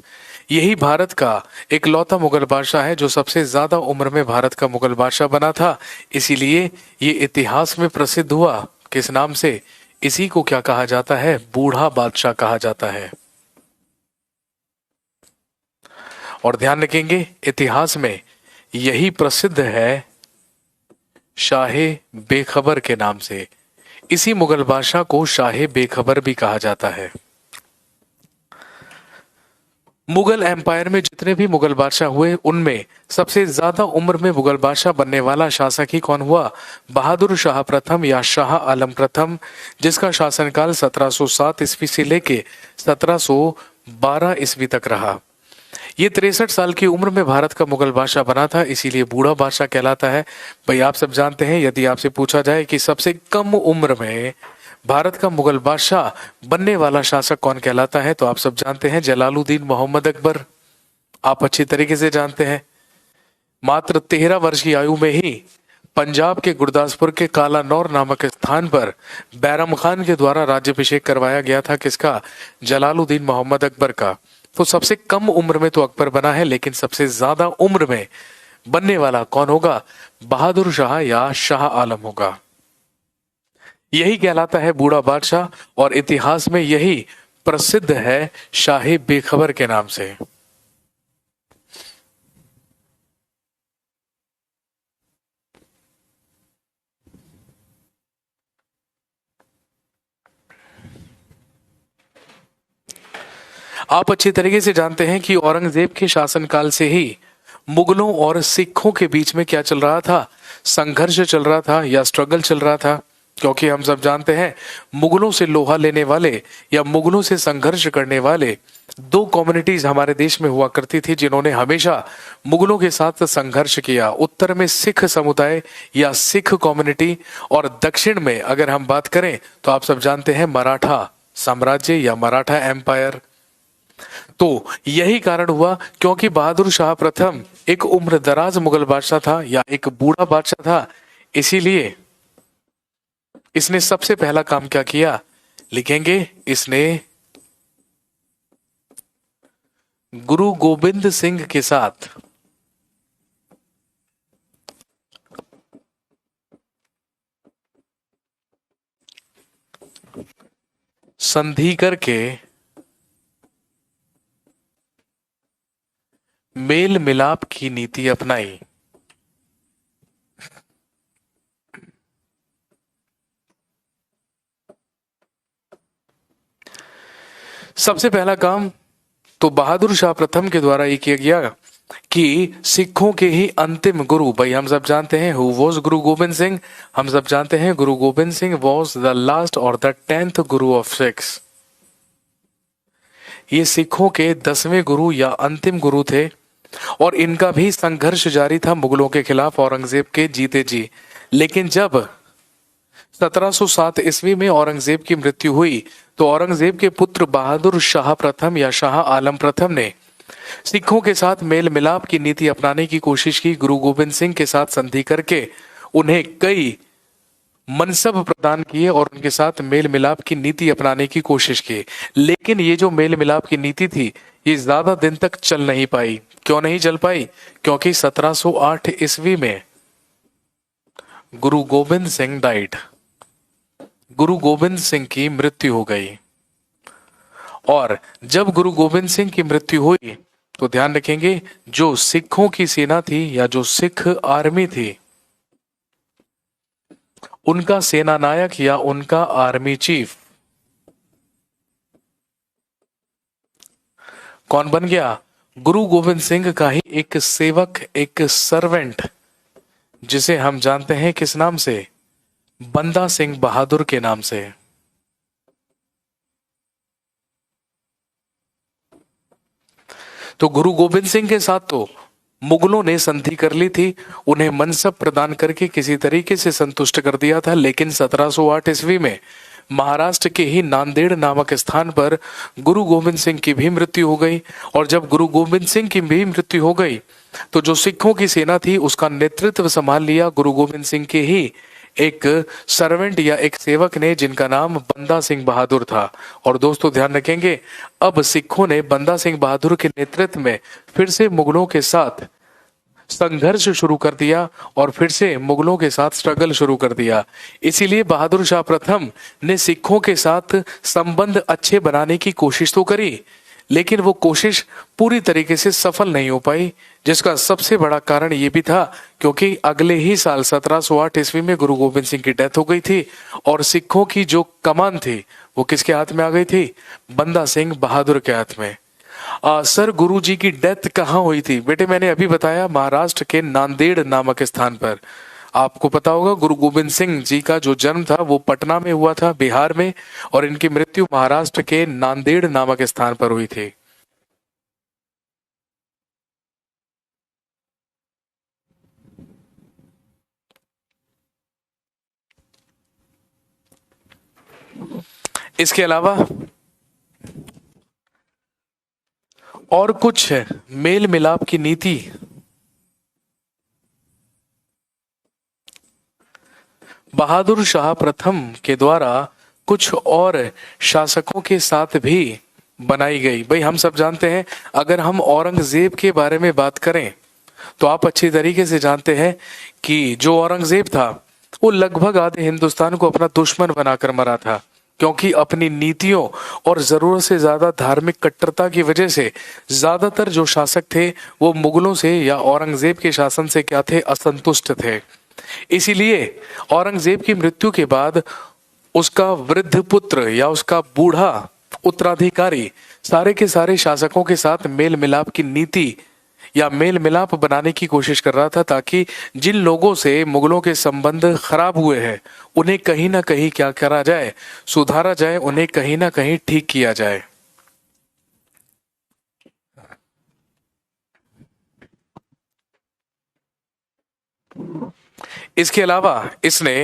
यही भारत का इकलौता मुगल बादशाह है जो सबसे ज्यादा उम्र में भारत का मुगल बादशाह बना था। इसीलिए ये इतिहास में प्रसिद्ध हुआ किस नाम से। इसी को क्या कहा जाता है, बूढ़ा बादशाह कहा जाता है। और ध्यान रखेंगे इतिहास में यही प्रसिद्ध है शाहे बेखबर के नाम से। इसी मुगल बादशाह को शाहे बेखबर भी कहा जाता है। मुगल एम्पायर में जितने भी मुगल बादशाह हुए उनमें सबसे ज्यादा उम्र में मुगल बादशाह बनने वाला शासक ही कौन हुआ, बहादुर शाह प्रथम या शाह आलम प्रथम, जिसका शासनकाल 1707 ईस्वी से लेके 1712 ईस्वी तक रहा। ये 63 साल की उम्र में भारत का मुगल बादशाह बना था, इसीलिए बूढ़ा बादशाह कहलाता है। भाई आप सब जानते हैं यदि आपसे पूछा जाए कि सबसे कम उम्र में भारत का मुगल बादशाह बनने वाला शासक कौन कहलाता है, तो आप सब जानते हैं जलालुद्दीन मोहम्मद अकबर। आप अच्छी तरीके से जानते हैं मात्र 13 वर्ष की आयु में ही पंजाब के गुरदासपुर के कालानौर नामक स्थान पर बैरम खान के द्वारा राज्याभिषेक करवाया गया था। किसका, जलालुद्दीन मोहम्मद अकबर का। तो सबसे कम उम्र में तो अकबर बना है, लेकिन सबसे ज्यादा उम्र में बनने वाला कौन होगा, बहादुर शाह या शाह आलम होगा। यही कहलाता है बूढ़ा बादशाह और इतिहास में यही प्रसिद्ध है शाहे बेखबर के नाम से। आप अच्छी तरीके से जानते हैं कि औरंगजेब के शासनकाल से ही मुगलों और सिखों के बीच में क्या चल रहा था, संघर्ष चल रहा था या स्ट्रगल चल रहा था। क्योंकि हम सब जानते हैं मुगलों से लोहा लेने वाले या मुगलों से संघर्ष करने वाले दो कम्युनिटीज हमारे देश में हुआ करती थी जिन्होंने हमेशा मुगलों के साथ संघर्ष किया। उत्तर में सिख समुदाय या सिख कम्युनिटी और दक्षिण में अगर हम बात करें तो आप सब जानते हैं मराठा साम्राज्य या मराठा एम्पायर। तो यही कारण हुआ क्योंकि बहादुर शाह प्रथम एक उम्र दराज मुगल बादशाह था या एक बूढ़ा बादशाह था। इसीलिए इसने सबसे पहला काम क्या किया, लिखेंगे इसने गुरु गोविंद सिंह के साथ संधि करके मेल मिलाप की नीति अपनाई। सबसे पहला काम तो बहादुर शाह प्रथम के द्वारा ये किया गया कि सिखों के ही अंतिम गुरु, भाई हम सब जानते हैं हु वाज गुरु गोविंद सिंह, हम सब जानते हैं गुरु Govind Singh was the last और the 10th Guru of six. ये सिखों के 10वें गुरु या अंतिम गुरु थे और इनका भी संघर्ष जारी था मुगलों के खिलाफ औरंगजेब के जीते जी। लेकिन जब 1707 ईस्वी में औरंगजेब की मृत्यु हुई तो औरंगजेब के पुत्र बहादुर शाह प्रथम या शाह आलम प्रथम ने सिखों के साथ मेल मिलाप की नीति अपनाने की कोशिश की। गुरु गोविंद सिंह के साथ संधि करके उन्हें कई मनसब प्रदान किए और उनके साथ मेल मिलाप की नीति अपनाने की कोशिश की। लेकिन ये जो मेल मिलाप की नीति थी ये ज्यादा दिन तक चल नहीं पाई। क्यों नहीं चल पाई? क्योंकि 1708 ईस्वी में गुरु गोविंद सिंह डाइड, गुरु गोविंद सिंह की मृत्यु हो गई। और जब गुरु गोविंद सिंह की मृत्यु हुई तो ध्यान रखेंगे जो सिखों की सेना थी या जो सिख आर्मी थी उनका सेना नायक या उनका आर्मी चीफ कौन बन गया? गुरु गोविंद सिंह का ही एक सेवक, एक सर्वेंट, जिसे हम जानते हैं किस नाम से? बंदा सिंह बहादुर के नाम से। तो गुरु गोविंद सिंह के साथ तो मुगलों ने संधि कर ली थी, उन्हें मनसब प्रदान करके किसी तरीके से संतुष्ट कर दिया था। लेकिन 1708 ईस्वी में महाराष्ट्र के ही नांदेड़ नामक स्थान पर गुरु गोविंद सिंह की भी मृत्यु हो गई। और जब गुरु गोविंद सिंह की भी मृत्यु हो गई तो जो सिखों की सेना थी उसका नेतृत्व संभाल लिया गुरु गोविंद सिंह के ही एक सर्वेंट या एक सेवक ने, जिनका नाम बंदा सिंह बहादुर था। और दोस्तों ध्यान रखेंगे अब सिखों ने बंदा सिंह बहादुर के नेतृत्व में फिर से मुगलों के साथ संघर्ष शुरू कर दिया और फिर से मुगलों के साथ स्ट्रगल शुरू कर दिया। इसीलिए बहादुर शाह प्रथम ने सिखों के साथ संबंध अच्छे बनाने की कोशिश तो करी, लेकिन वो कोशिश पूरी तरीके से सफल नहीं हो पाई, जिसका सबसे बड़ा कारण ये भी था क्योंकि अगले ही साल 1708 ईस्वी में गुरु गोविंद सिंह की डेथ हो गई थी और सिखों की जो कमान थी वो किसके हाथ में आ गई थी? बंदा सिंह बहादुर के हाथ में। सर गुरु जी की डेथ कहाँ हुई थी? बेटे मैंने अभी बताया महाराष्ट्र के नांदेड़ नामक स्थान पर। आपको पता होगा गुरु गोविंद सिंह जी का जो जन्म था वो पटना में हुआ था, बिहार में, और इनकी मृत्यु महाराष्ट्र के नांदेड़ नामक स्थान पर हुई थी। इसके अलावा और कुछ मेल मिलाप की नीति बहादुर शाह प्रथम के द्वारा कुछ और शासकों के साथ भी बनाई गई। भाई हम सब जानते हैं, अगर हम औरंगजेब के बारे में बात करें तो आप अच्छी तरीके से जानते हैं कि जो औरंगजेब था वो लगभग आधे हिंदुस्तान को अपना दुश्मन बनाकर मरा था, क्योंकि अपनी नीतियों और जरूरत से ज्यादा धार्मिक कट्टरता की वजह से ज्यादातर जो शासक थे वो मुगलों से या औरंगजेब के शासन से क्या थे? असंतुष्ट थे। इसीलिए औरंगजेब की मृत्यु के बाद उसका वृद्ध पुत्र या उसका बूढ़ा उत्तराधिकारी सारे के सारे शासकों के साथ मेल मिलाप की नीति या मेल मिलाप बनाने की कोशिश कर रहा था, ताकि जिन लोगों से मुगलों के संबंध खराब हुए हैं उन्हें कहीं ना कहीं क्या करा जाए? सुधारा जाए, उन्हें कहीं ना कहीं ठीक किया जाए। इसके अलावा इसने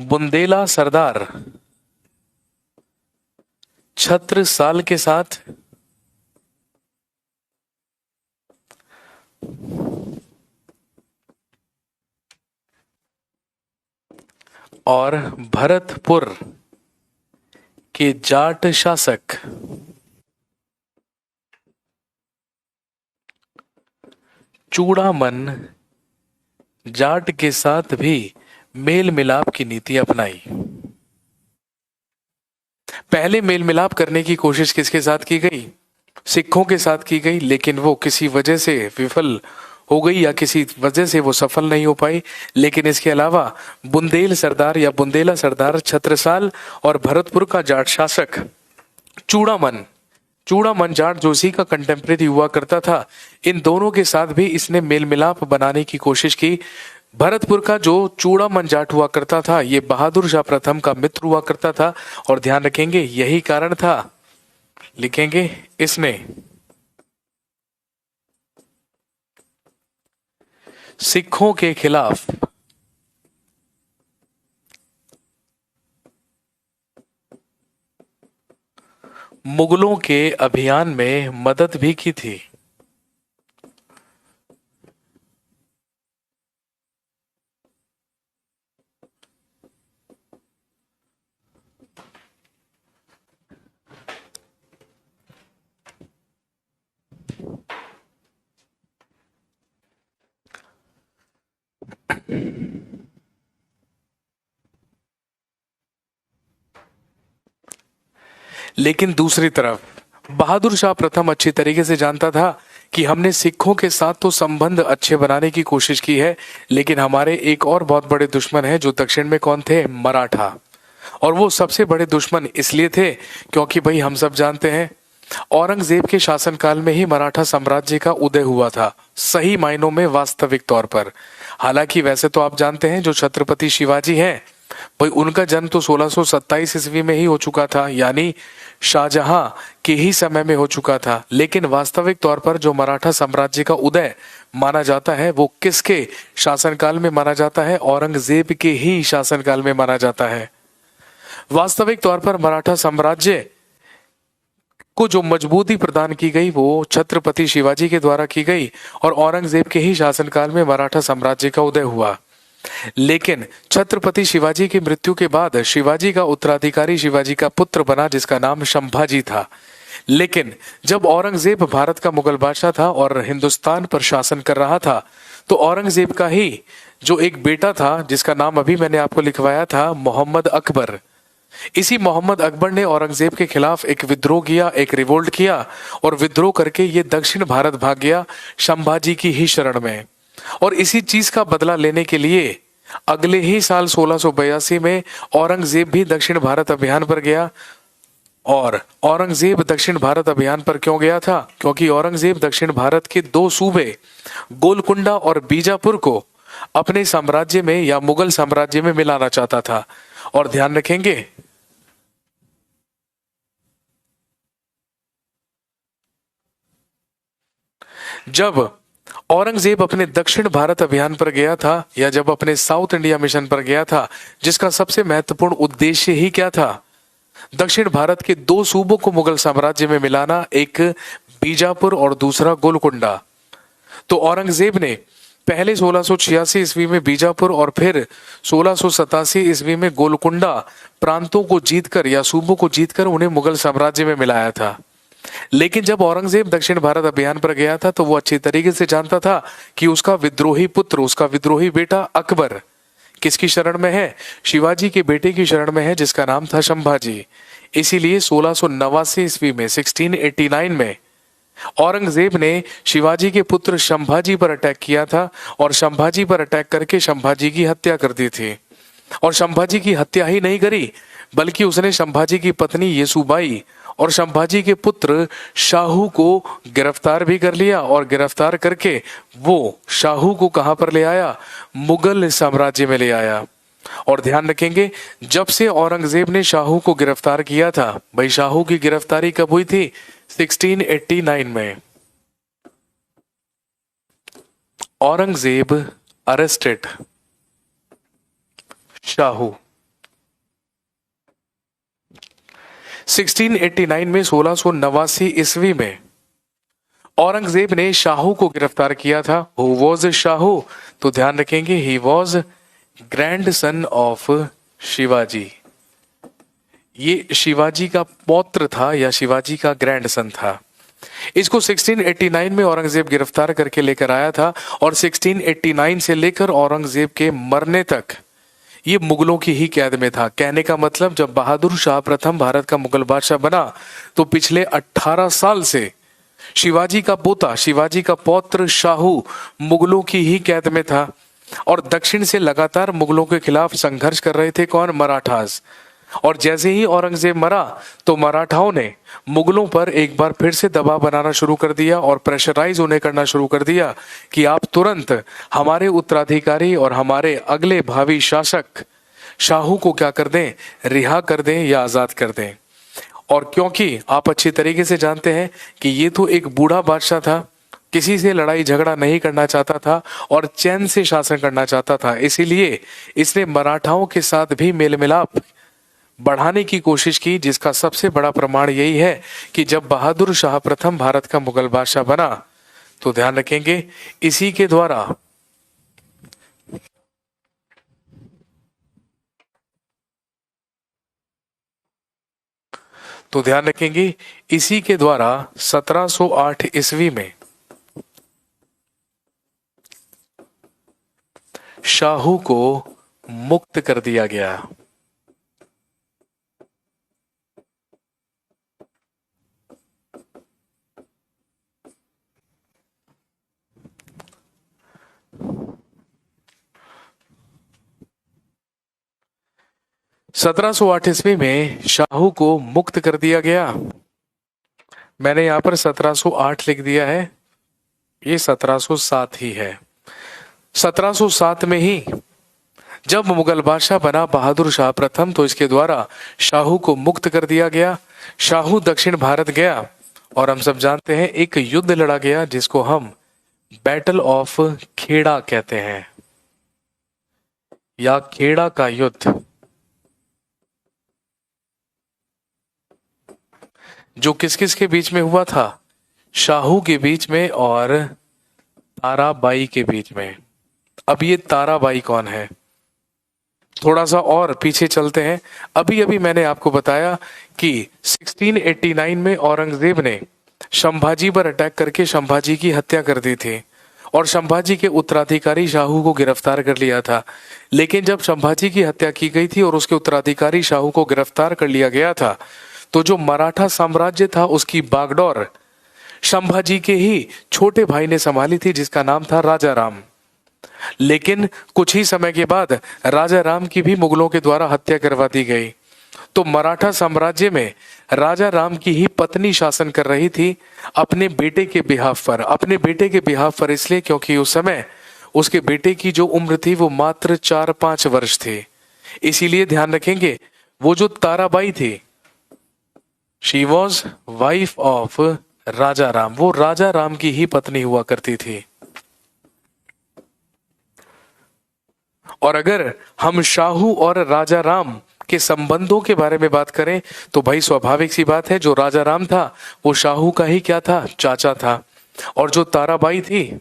बुंदेला सरदार छत्रसाल के साथ और भरतपुर के जाट शासक चूड़ामन जाट के साथ भी मेल मिलाप की नीति अपनाई। पहले मेल मिलाप करने की कोशिश किसके साथ की गई? सिखों के साथ की गई, लेकिन वो किसी वजह से विफल हो गई या किसी वजह से वो सफल नहीं हो पाई। लेकिन इसके अलावा बुंदेल सरदार या बुंदेला सरदार छत्रसाल और भरतपुर का जाट शासक चूड़ामन जाट जो इसी का कंटेम्परेरी हुआ करता था, इन दोनों के साथ भी इसने मेल मिलाप बनाने की कोशिश की। भरतपुर का जो चूड़ामन जाट हुआ करता था ये बहादुर शाह प्रथम का मित्र हुआ करता था, और ध्यान रखेंगे यही कारण था, लिखेंगे, इसने सिखों के खिलाफ मुगलों के अभियान में मदद भी की थी। लेकिन दूसरी तरफ बहादुर शाह प्रथम अच्छी तरीके से जानता था कि हमने सिखों के साथ तो संबंध अच्छे बनाने की कोशिश की है, लेकिन हमारे एक और बहुत बड़े दुश्मन हैं जो दक्षिण में कौन थे, मराठा। और वो सबसे बड़े दुश्मन इसलिए थे क्योंकि भाई हम सब जानते हैं औरंगजेब के शासनकाल में ही मराठा साम्राज्य का उदय हुआ था, सही मायनों में वास्तविक तौर पर। हालांकि वैसे तो आप जानते हैं जो छत्रपति शिवाजी हैं भाई उनका जन्म तो 1627 ईस्वी में ही हो चुका था, यानी शाहजहां के ही समय में हो चुका था। लेकिन वास्तविक तौर पर जो मराठा साम्राज्य का उदय माना जाता है वो किसके शासनकाल में माना जाता है, औरंगजेब के ही शासनकाल में माना जाता है। वास्तविक तौर पर मराठा साम्राज्य को जो मजबूती प्रदान की गई वो छत्रपति शिवाजी के द्वारा की गई और औरंगजेब के ही शासनकाल में मराठा साम्राज्य का उदय हुआ। लेकिन छत्रपति शिवाजी की मृत्यु के बाद शिवाजी का उत्तराधिकारी शिवाजी का पुत्र बना जिसका नाम संभाजी था। लेकिन जब औरंगजेब भारत का मुगल बादशाह था और हिंदुस्तान पर शासन कर रहा था तो औरंगजेब का ही जो एक बेटा था जिसका नाम अभी मैंने आपको लिखवाया था, मोहम्मद अकबर, इसी मोहम्मद अकबर ने औरंगजेब के खिलाफ एक विद्रोह किया, एक रिवोल्ट किया और विद्रोह करके ये दक्षिण भारत भाग गया संभाजी की ही शरण में। और इसी चीज का बदला लेने के लिए अगले ही साल 1682 में औरंगजेब भी दक्षिण भारत अभियान पर गया। और औरंगजेब दक्षिण भारत अभियान पर क्यों गया था, क्योंकि औरंगजेब दक्षिण भारत के दो सूबे गोलकुंडा और बीजापुर को अपने साम्राज्य में या मुगल साम्राज्य में मिलाना चाहता था। और ध्यान रखेंगे जब औरंगजेब अपने दक्षिण भारत अभियान पर गया था या जब अपने साउथ इंडिया मिशन पर गया था, जिसका सबसे महत्वपूर्ण उद्देश्य ही क्या था, दक्षिण भारत के दो सूबों को मुगल साम्राज्य में मिलाना, एक बीजापुर और दूसरा गोलकुंडा। तो औरंगजेब ने पहले 1686 ईस्वी में बीजापुर और फिर 1687 ईस्वी में गोलकुंडा प्रांतों को जीतकर या सूबों को जीतकर उन्हें मुगल साम्राज्य में मिलाया था। लेकिन जब औरंगजेब दक्षिण भारत अभियान पर गया था तो वो अच्छी तरीके से जानता था कि उसका विद्रोही पुत्र, उसका विद्रोही बेटा अकबर किसकी शरण में है, शिवाजी के बेटे की शरण में है जिसका नाम था संभाजी। इसीलिए 1689 ईस्वी में 1689 में औरंगजेब ने शिवाजी के पुत्र संभाजी पर अटैक किया था और संभाजी पर अटैक करके संभाजी की हत्या कर दी थी। और संभाजी की हत्या ही नहीं करी बल्कि उसने संभाजी की पत्नी येसुबाई और संभाजी के पुत्र शाहू को गिरफ्तार भी कर लिया और गिरफ्तार करके वो शाहू को कहां पर ले आया, मुगल साम्राज्य में ले आया। और ध्यान रखेंगे जब से औरंगजेब ने शाहू को गिरफ्तार किया था, भाई शाहू की गिरफ्तारी कब हुई थी, 1689 में। औरंगजेब अरेस्टेड शाहू 1689 में 1689 ईस्वी में औरंगजेब ने शाहू को गिरफ्तार किया था। हु वॉज शाहू, तो ध्यान रखेंगे he was grand son of Shivaji. ये शिवाजी का पौत्र था या शिवाजी का ग्रैंड सन था। इसको 1689 में औरंगजेब गिरफ्तार करके लेकर आया था और 1689 से लेकर औरंगजेब के मरने तक ये मुगलों की ही कैद में था। कहने का मतलब जब बहादुर शाह प्रथम भारत का मुगल बादशाह बना तो पिछले 18 साल से शिवाजी का पोता, शिवाजी का पौत्र शाहू मुगलों की ही कैद में था और दक्षिण से लगातार मुगलों के खिलाफ संघर्ष कर रहे थे कौन, मराठास। और जैसे ही औरंगजेब मरा तो मराठाओं ने मुगलों पर एक बार फिर से दबाव बनाना शुरू कर दिया और प्रेशराइज उन्हें करना शुरू कर दिया कि आप तुरंत हमारे उत्तराधिकारी और हमारे अगले भावी शासक शाहू को क्या कर दें, रिहा कर दें या आजाद कर दें। और क्योंकि आप अच्छी तरीके से जानते हैं कि ये तो एक बूढ़ा बादशाह था, किसी से लड़ाई झगड़ा नहीं करना चाहता था और चैन से शासन करना चाहता था। इसीलिए इसने मराठाओं के साथ भी मेल मिलाप बढ़ाने की कोशिश की, जिसका सबसे बड़ा प्रमाण यही है कि जब बहादुर शाह प्रथम भारत का मुगल बादशाह बना, तो ध्यान रखेंगे इसी के द्वारा तो ध्यान रखेंगे इसी के द्वारा 1708 ईस्वी में शाहू को मुक्त कर दिया गया। सत्रह सौ आठ ईस्वी में शाहू को मुक्त कर दिया गया। मैंने यहां पर 1708 लिख दिया है, ये 1707 ही है। 1707 में ही जब मुगल बादशाह बना बहादुर शाह प्रथम, तो इसके द्वारा शाहू को मुक्त कर दिया गया। शाहू दक्षिण भारत गया और हम सब जानते हैं एक युद्ध लड़ा गया जिसको हम बैटल ऑफ खेड़ा कहते हैं, या खेड़ा का युद्ध, जो किस किस के बीच में हुआ था? शाहू के बीच में और ताराबाई के बीच में। अब ये ताराबाई कौन है? थोड़ा सा और पीछे चलते हैं। अभी अभी मैंने आपको बताया कि 1689 में औरंगजेब ने संभाजी पर अटैक करके संभाजी की हत्या कर दी थी और संभाजी के उत्तराधिकारी शाहू को गिरफ्तार कर लिया था। लेकिन जब संभाजी की हत्या की गई थी और उसके उत्तराधिकारी शाहू को गिरफ्तार कर लिया गया था, तो जो मराठा साम्राज्य था उसकी बागडोर संभाजी के ही छोटे भाई ने संभाली थी, जिसका नाम था राजा राम। लेकिन कुछ ही समय के बाद राजा राम की भी मुगलों के द्वारा हत्या करवा दी गई। तो मराठा साम्राज्य में राजा राम की ही पत्नी शासन कर रही थी अपने बेटे के बिहाफ पर। अपने बेटे के बिहाफ पर इसलिए क्योंकि उस समय उसके बेटे की जो उम्र थी वो मात्र 4-5 वर्ष थी। इसीलिए ध्यान रखेंगे वो जो ताराबाई थी, शी वॉज वाइफ ऑफ राजा राम, वो राजा राम की ही पत्नी हुआ करती थी। और अगर हम शाहू और राजा राम के संबंधों के बारे में बात करें तो भाई स्वाभाविक सी बात है, जो राजा राम था वो शाहू का ही क्या था? चाचा था। और जो ताराबाई थी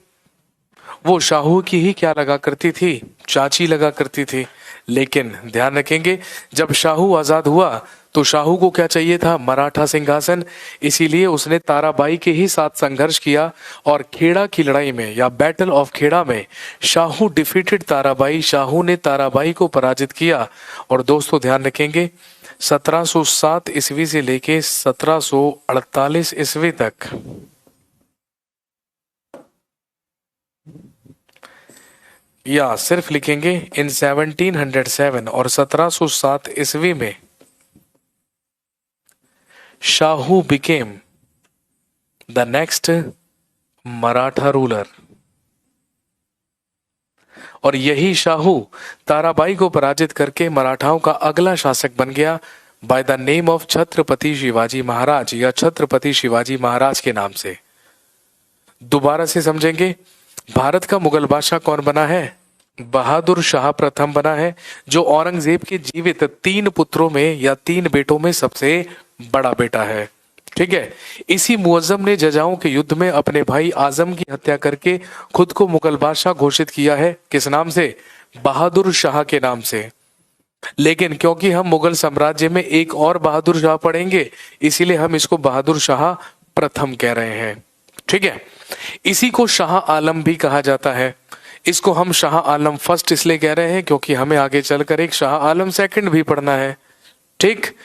वो शाहू की ही क्या लगा करती थी? चाची लगा करती थी। लेकिन ध्यान रखेंगे जब शाहू आजाद हुआ तो शाहू को क्या चाहिए था? मराठा सिंहासन। इसीलिए उसने ताराबाई के ही साथ संघर्ष किया और खेड़ा की लड़ाई में या बैटल ऑफ खेड़ा में शाहू डिफीटेड ताराबाई, शाहू ने ताराबाई को पराजित किया। और दोस्तों ध्यान रखेंगे 1707 ईस्वी से लेके 1748 ईस्वी तक या सिर्फ लिखेंगे इन 1707 और 1707 ईस्वी में Shahu became the next Maratha ruler. और यही शाहू ताराबाई को पराजित करके मराठाओं का अगला शासक बन गया by the name of Chhatrapati Shivaji Maharaj, या छत्रपति शिवाजी महाराज के नाम से। दोबारा से समझेंगे, भारत का मुगल बादशाह कौन बना है? बहादुर शाह प्रथम बना है, जो औरंगजेब के जीवित 3 पुत्रों में या 3 बेटों में सबसे बड़ा बेटा है। ठीक है। इसी मुअज्जम ने जजाओं के युद्ध में अपने भाई आजम की हत्या करके खुद को मुगल बादशाह घोषित किया है। किस नाम से? बहादुर शाह के नाम से। लेकिन क्योंकि हम मुगल साम्राज्य में एक और बहादुर शाह पढ़ेंगे, इसीलिए हम इसको बहादुर शाह प्रथम कह रहे हैं। ठीक है। इसी को शाह आलम भी कहा जाता है। इसको हम शाह आलम फर्स्ट इसलिए कह रहे हैं क्योंकि हमें आगे चलकर एक शाह आलम सेकंड भी पढ़ना है। ठीक।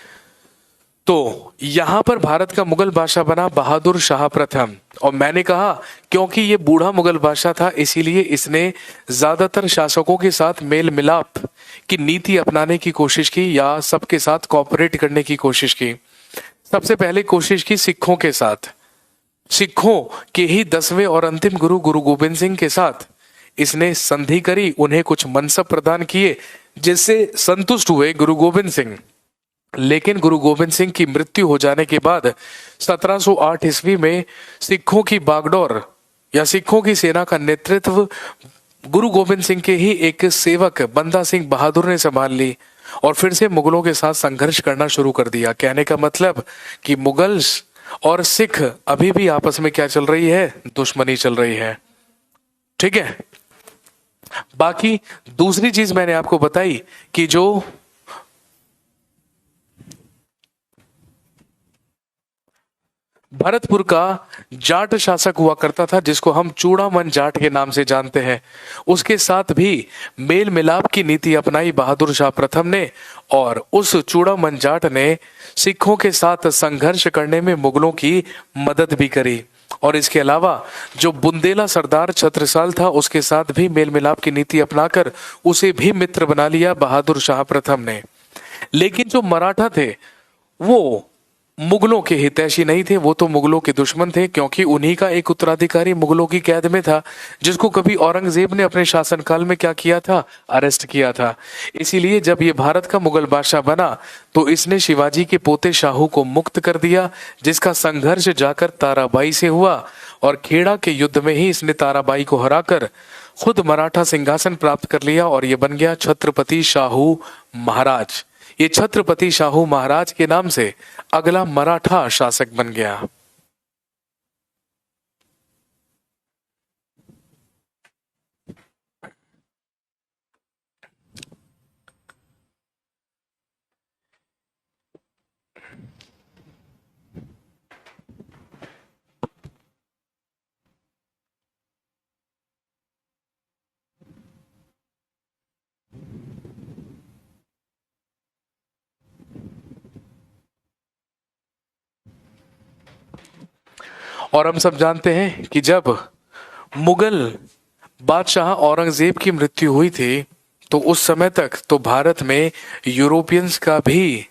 तो यहां पर भारत का मुगल बादशाह बना बहादुर शाह प्रथम। और मैंने कहा क्योंकि ये बूढ़ा मुगल बादशाह था, इसीलिए इसने ज्यादातर शासकों के साथ मेल मिलाप की नीति अपनाने की कोशिश की या सबके साथ कोऑपरेट करने की कोशिश की। सबसे पहले कोशिश की सिखों के साथ। सिखों के ही 10वें और अंतिम गुरु गुरु गोबिंद सिंह के साथ इसने संधि करी, उन्हें कुछ मनसब प्रदान किए, जिससे संतुष्ट हुए गुरु गोबिंद सिंह। लेकिन गुरु गोबिंद सिंह की मृत्यु हो जाने के बाद 1708 ईस्वी में सिखों की बागडोर या सिखों की सेना का नेतृत्व गुरु गोविंद सिंह के ही एक सेवक बंदा सिंह बहादुर ने संभाल ली और फिर से मुगलों के साथ संघर्ष करना शुरू कर दिया। कहने का मतलब कि मुगल्स और सिख अभी भी आपस में क्या चल रही है, दुश्मनी चल रही है। ठीक है। बाकी दूसरी चीज मैंने आपको बताई कि जो भरतपुर का जाट शासक हुआ करता था, जिसको हम चूड़ामन जाट के नाम से जानते हैं, उसके साथ भी मेल मिलाप की नीति अपनाई बहादुर शाह प्रथम ने, और उस चूड़ामन जाट ने सिखों के साथ संघर्ष करने में मुगलों की मदद भी करी। और इसके अलावा जो बुंदेला सरदार छत्रसाल था, उसके साथ भी मेल मिलाप की नीति अपनाकर उसे भी मित्र बना लिया बहादुर शाह प्रथम ने। लेकिन जो मराठा थे वो मुगलों के हितैषी नहीं थे, वो तो मुगलों के दुश्मन थे, क्योंकि उन्हीं का एक उत्तराधिकारी मुगलों की कैद में था, जिसको कभी औरंगजेब ने अपने शासनकाल में क्या किया था, अरेस्ट किया था। इसीलिए जब ये भारत का मुगल बादशाह बना तो इसने शिवाजी के पोते शाहू को मुक्त कर दिया, जिसका संघर्ष जाकर ताराबाई से हुआ, और खेड़ा के युद्ध में ही इसने ताराबाई को हराकर खुद मराठा सिंहासन प्राप्त कर लिया, और ये बन गया छत्रपति शाहू महाराज। ये छत्रपति शाहू महाराज के नाम से अगला मराठा शासक बन गया। और हम सब जानते हैं कि जब मुगल बादशाह औरंगजेब की मृत्यु हुई थी तो उस समय तक तो भारत में यूरोपियंस का भी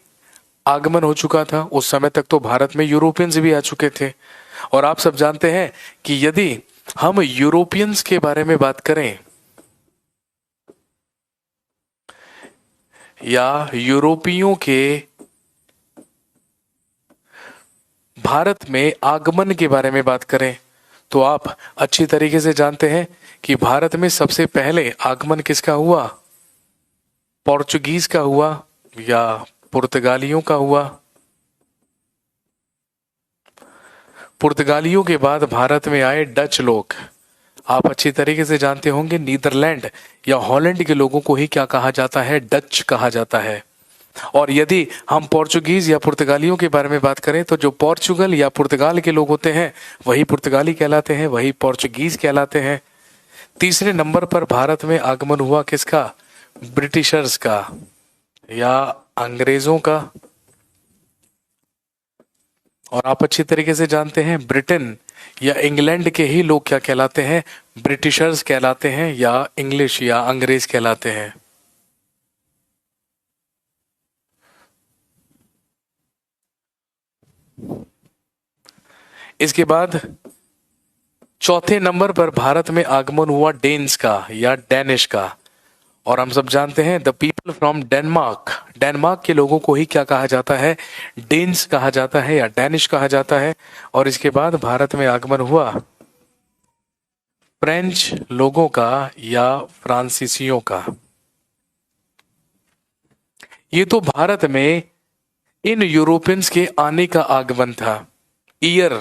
आगमन हो चुका था। उस समय तक तो भारत में यूरोपियंस भी आ चुके थे। और आप सब जानते हैं कि यदि हम यूरोपियंस के बारे में बात करें या यूरोपियों के भारत में आगमन के बारे में बात करें तो आप अच्छी तरीके से जानते हैं कि भारत में सबसे पहले आगमन किसका हुआ, पोर्चुगीज का हुआ या पुर्तगालियों का हुआ। पुर्तगालियों के बाद भारत में आए डच लोग। आप अच्छी तरीके से जानते होंगे नीदरलैंड या हॉलैंड के लोगों को ही क्या कहा जाता है, डच कहा जाता है। और यदि हम पोर्चुगीज या पुर्तगालियों के बारे में बात करें तो जो पोर्चुगल या पुर्तगाल के लोग होते हैं वही पुर्तगाली कहलाते हैं, वही पोर्चुगीज कहलाते हैं। तीसरे नंबर पर भारत में आगमन हुआ किसका, ब्रिटिशर्स का या अंग्रेजों का। और आप अच्छी तरीके से जानते हैं ब्रिटेन या इंग्लैंड के ही लोग क्या कहलाते हैं, ब्रिटिशर्स कहलाते हैं या इंग्लिश या अंग्रेज कहलाते हैं। इसके बाद चौथे नंबर पर भारत में आगमन हुआ डेन्स का या डैनिश का। और हम सब जानते हैं the people from Denmark, Denmark के लोगों को ही क्या कहा जाता है, डेन्स कहा जाता है या डैनिश कहा जाता है। और इसके बाद भारत में आगमन हुआ फ्रेंच लोगों का या फ्रांसीसियों का। ये तो भारत में इन यूरोपियंस के आने का आगमन था। ईयर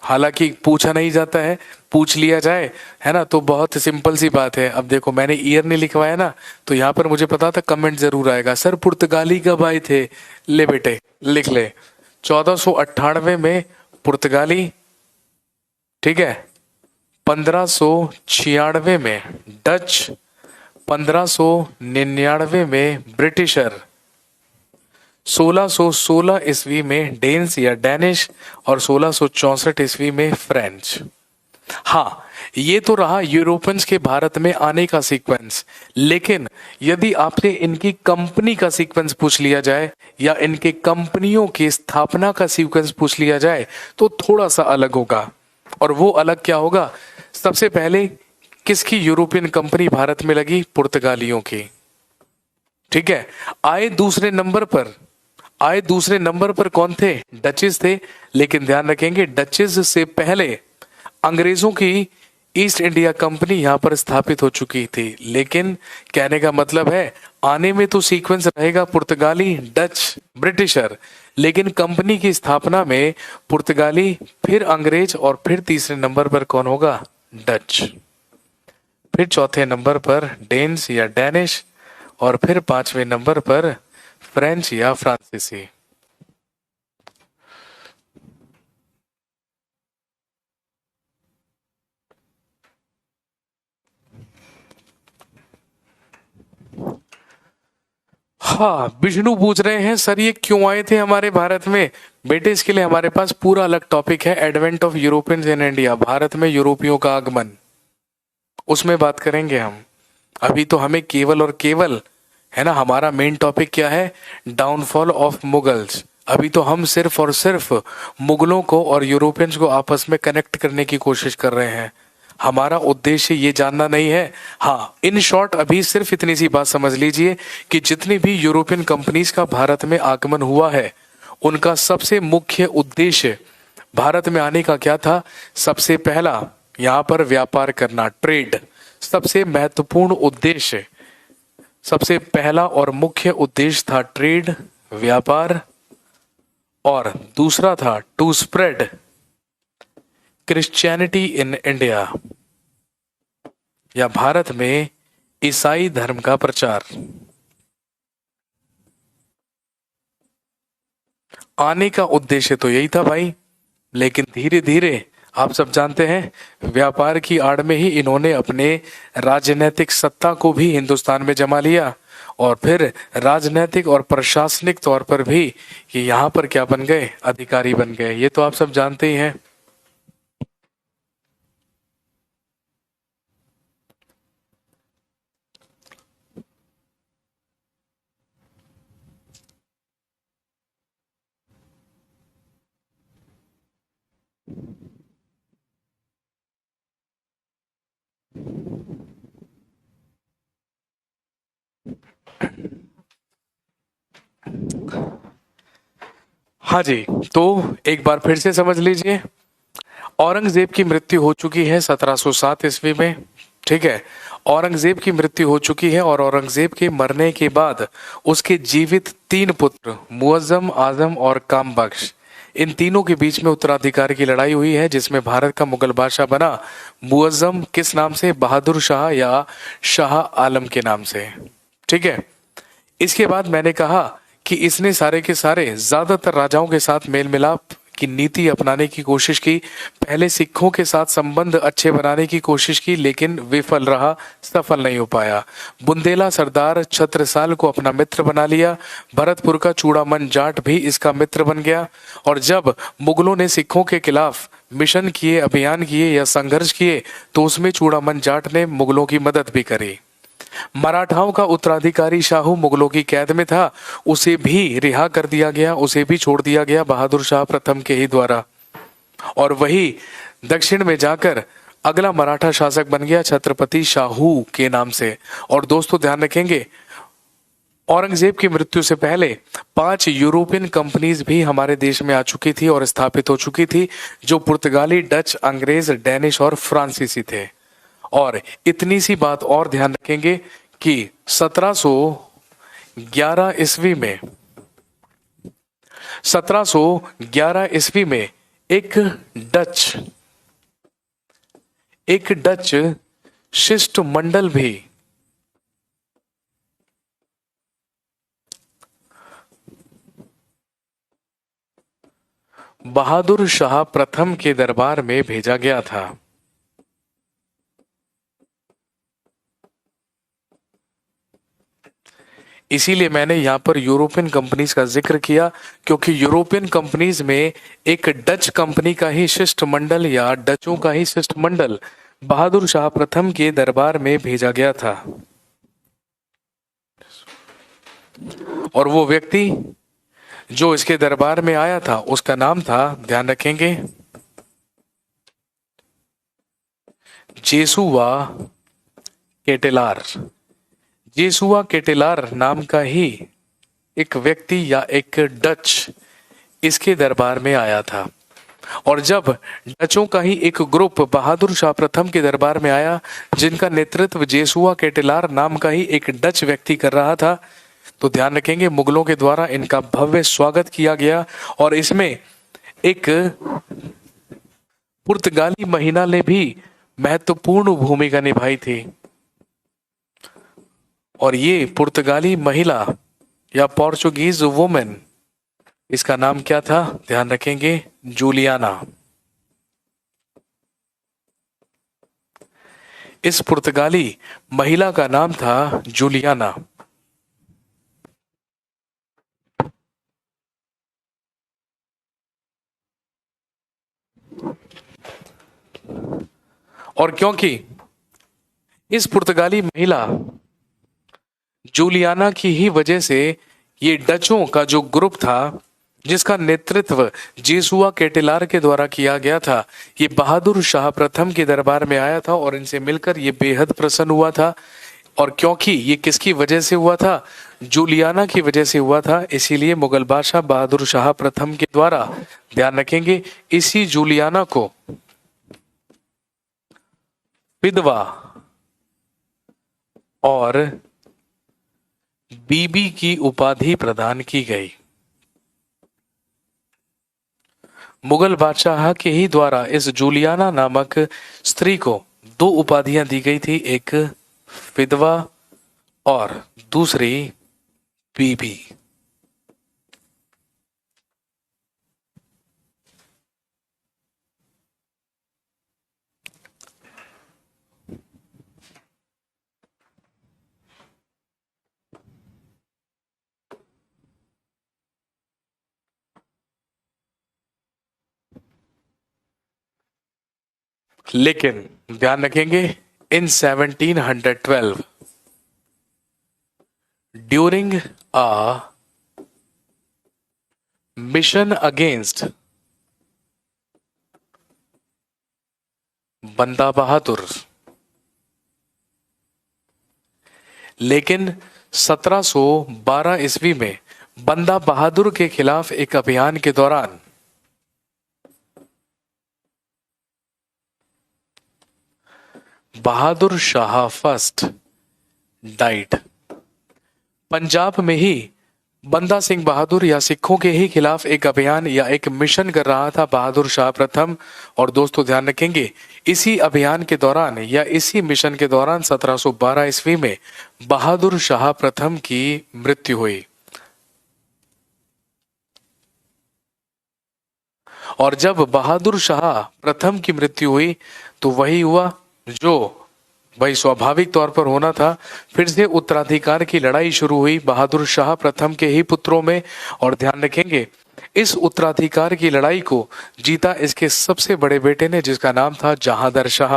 हालांकि पूछा नहीं जाता है, पूछ लिया जाए है ना तो बहुत सिंपल सी बात है। अब देखो मैंने ईयर नहीं लिखवाया ना तो यहाँ पर मुझे पता था कमेंट जरूर आएगा, सर पुर्तगाली कब आए थे। ले बेटे लिख ले, 1498 में पुर्तगाली, ठीक है, 1596 में डच, 1599 में ब्रिटिशर, 1616 ईस्वी में डेन्स या डैनिश और 1664 ईस्वी में फ्रेंच। हाँ, ये तो रहा यूरोपियंस के भारत में आने का सीक्वेंस। लेकिन यदि आपसे इनकी कंपनी का सीक्वेंस पूछ लिया जाए या इनके कंपनियों की स्थापना का सीक्वेंस पूछ लिया जाए तो थोड़ा सा अलग होगा। और वो अलग क्या होगा, सबसे पहले किसकी यूरोपियन कंपनी भारत में लगी, पुर्तगालियों की, ठीक है। आए दूसरे नंबर पर कौन थे, डचेस थे। लेकिन ध्यान रखेंगे डचेस से पहले अंग्रेजों की ईस्ट इंडिया कंपनी यहाँ पर स्थापित हो चुकी थी, लेकिन कहने का मतलब है आने में तो सीक्वेंस रहेगा पुर्तगाली, डच, ब्रिटिशर, लेकिन कंपनी की स्थापना में पुर्तगाली, फिर अंग्रेज और फिर तीसरे नंबर पर कौन होगा? डच। फिर चौथे नंबर पर डेन्स या डैनिश, और फिर पांचवें नंबर पर फ्रेंच या फ्रांसीसी। हाँ, विष्णु पूछ रहे हैं सर ये क्यों आए थे हमारे भारत में? बेटे इसके लिए हमारे पास पूरा अलग टॉपिक है, advent of Europeans in India, Bharat में यूरोपियों का आगमन, उसमें बात करेंगे हम। अभी तो हमें केवल और केवल, है ना, हमारा मेन टॉपिक क्या है? Downfall of Mughals. अभी तो हम सिर्फ और सिर्फ मुगलों को और यूरोपियंस को आपस में कनेक्ट करने की कोशिश कर रहे हैं। हमारा उद्देश्य ये जानना नहीं है। हाँ, इन शॉर्ट अभी सिर्फ इतनी सी बात समझ लीजिए कि जितनी भी यूरोपियन कंपनीज का भारत में आगमन हुआ है, उनका सबसे मुख्य उद्देश्य भारत में आने का क्या था? सबसे पहला यहाँ पर व्यापार करना, ट्रेड, सबसे महत्वपूर्ण उद्देश्य, सबसे पहला और मुख्य उद्देश्य था ट्रेड, व्यापार, और दूसरा था to spread Christianity in India, या भारत में ईसाई धर्म का प्रचार। आने का उद्देश्य तो यही था भाई, लेकिन धीरे धीरे आप सब जानते हैं व्यापार की आड़ में ही इन्होंने अपने राजनीतिक सत्ता को भी हिंदुस्तान में जमा लिया, और फिर राजनीतिक और प्रशासनिक तौर पर भी ये यहाँ पर क्या बन गए? अधिकारी बन गए। ये तो आप सब जानते ही हैं। हाँ जी, तो एक बार फिर से समझ लीजिए, औरंगजेब की मृत्यु हो चुकी है 1707 ईस्वी में, ठीक है। औरंगजेब की मृत्यु हो चुकी है, और औरंगजेब के मरने के बाद उसके जीवित 3 पुत्र मुअज्जम, आजम और कामबख्श, इन तीनों के बीच में उत्तराधिकार की लड़ाई हुई है, जिसमें भारत का मुगल बादशाह बना मुअज्जम, किस नाम से? बहादुर शाह या शाह आलम के नाम से, ठीक है। इसके बाद मैंने कहा कि इसने सारे के सारे ज्यादातर राजाओं के साथ मेल मिलाप की नीति अपनाने की कोशिश की, पहले सिखों के साथ संबंध अच्छे बनाने की कोशिश की, लेकिन विफल रहा, सफल नहीं हो पाया। बुंदेला सरदार छत्रसाल को अपना मित्र बना लिया, भरतपुर का चूड़ामन जाट भी इसका मित्र बन गया, और जब मुगलों ने सिखों के खिलाफ मिशन किए, अभियान किए या संघर्ष किए, तो उसमें चूड़ामन जाट ने मुगलों की मदद भी करी। मराठाओं का उत्तराधिकारी शाहू मुगलों की कैद में था, उसे भी रिहा कर दिया गया, उसे भी छोड़ दिया गया बहादुर शाह प्रथम के ही द्वारा, और वही दक्षिण में जाकर अगला मराठा शासक बन गया छत्रपति शाहू के नाम से। और दोस्तों ध्यान रखेंगे, औरंगजेब की मृत्यु से पहले 5 यूरोपियन कंपनीज भी हमारे देश में आ चुकी थी और स्थापित हो चुकी थी, जो पुर्तगाली, डच, अंग्रेज, डैनिश और फ्रांसीसी थे। और इतनी सी बात और ध्यान रखेंगे कि 1711 ईस्वी में 1711 ईस्वी में एक डच शिष्टमंडल भी बहादुर शाह प्रथम के दरबार में भेजा गया था। इसीलिए मैंने यहाँ पर यूरोपियन कंपनीज का जिक्र किया, क्योंकि यूरोपियन कंपनीज में एक डच कंपनी का ही शिष्टमंडल या डचों का ही शिष्टमंडल बहादुर शाह प्रथम के दरबार में भेजा गया था। और वो व्यक्ति जो इसके दरबार में आया था उसका नाम था, ध्यान रखेंगे, जेसुआ केटेलार। जेसुआ केटेलार नाम का ही एक व्यक्ति या एक डच इसके दरबार में आया था। और जब डचों का ही एक ग्रुप बहादुर शाह प्रथम के दरबार में आया, जिनका नेतृत्व जेसुआ केटेलार नाम का ही एक डच व्यक्ति कर रहा था, तो ध्यान रखेंगे मुगलों के द्वारा इनका भव्य स्वागत किया गया और इसमें एक पुर्तगाली महिला ने भी महत्वपूर्ण भूमिका निभाई थी। और ये पुर्तगाली महिला या पोर्चुगीज वुमेन, इसका नाम क्या था, ध्यान रखेंगे, जूलियाना। इस पुर्तगाली महिला का नाम था जूलियाना। और क्योंकि इस पुर्तगाली महिला जूलियाना की ही वजह से ये डचों का जो ग्रुप था, जिसका नेतृत्व जेसुआ केटेलार के द्वारा किया गया था, ये बहादुर शाह प्रथम के दरबार में आया था और इनसे मिलकर ये बेहद प्रसन्न हुआ था। और क्योंकि ये किसकी वजह से हुआ था, जूलियाना की वजह से हुआ था, इसीलिए मुगल बादशाह बहादुर शाह प्रथम के द्वारा, ध्यान रखेंगे, इसी जूलियाना को विधवा और बीबी की उपाधि प्रदान की गई। मुगल बादशाह के ही द्वारा इस जूलियाना नामक स्त्री को दो उपाधियां दी गई थी, एक विधवा और दूसरी बीबी। लेकिन ध्यान रखेंगे, इन 1712 ड्यूरिंग अ मिशन अगेंस्ट बंदा बहादुर, लेकिन 1712 ईस्वी में बंदा बहादुर के खिलाफ एक अभियान के दौरान बहादुर शाह फर्स्ट डाइट। पंजाब में ही बंदा सिंह बहादुर या सिखों के ही खिलाफ एक अभियान या एक मिशन कर रहा था बहादुर शाह प्रथम। और दोस्तों ध्यान रखेंगे, इसी अभियान के दौरान या इसी मिशन के दौरान 1712 ईस्वी में बहादुर शाह प्रथम की मृत्यु हुई। और जब बहादुर शाह प्रथम की मृत्यु हुई तो वही हुआ जो भाई स्वाभाविक तौर पर होना था, फिर से उत्तराधिकार की लड़ाई शुरू हुई बहादुर शाह प्रथम के ही पुत्रों में। और ध्यान रखेंगे, इस उत्तराधिकार की लड़ाई को जीता इसके सबसे बड़े बेटे ने, जिसका नाम था जहांदर शाह।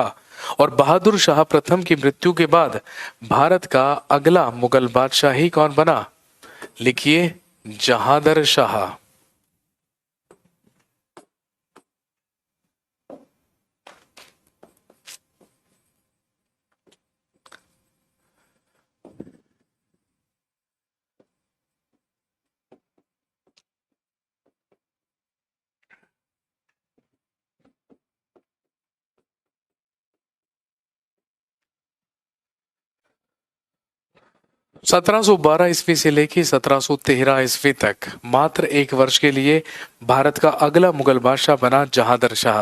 और बहादुर शाह प्रथम की मृत्यु के बाद भारत का अगला मुगल बादशाह ही कौन बना, लिखिए, जहांदर शाह। 1712 ईस्वी से लेकर 1713 ईस्वी तक मात्र एक वर्ष के लिए भारत का अगला मुगल बादशाह बना जहांदर शाह।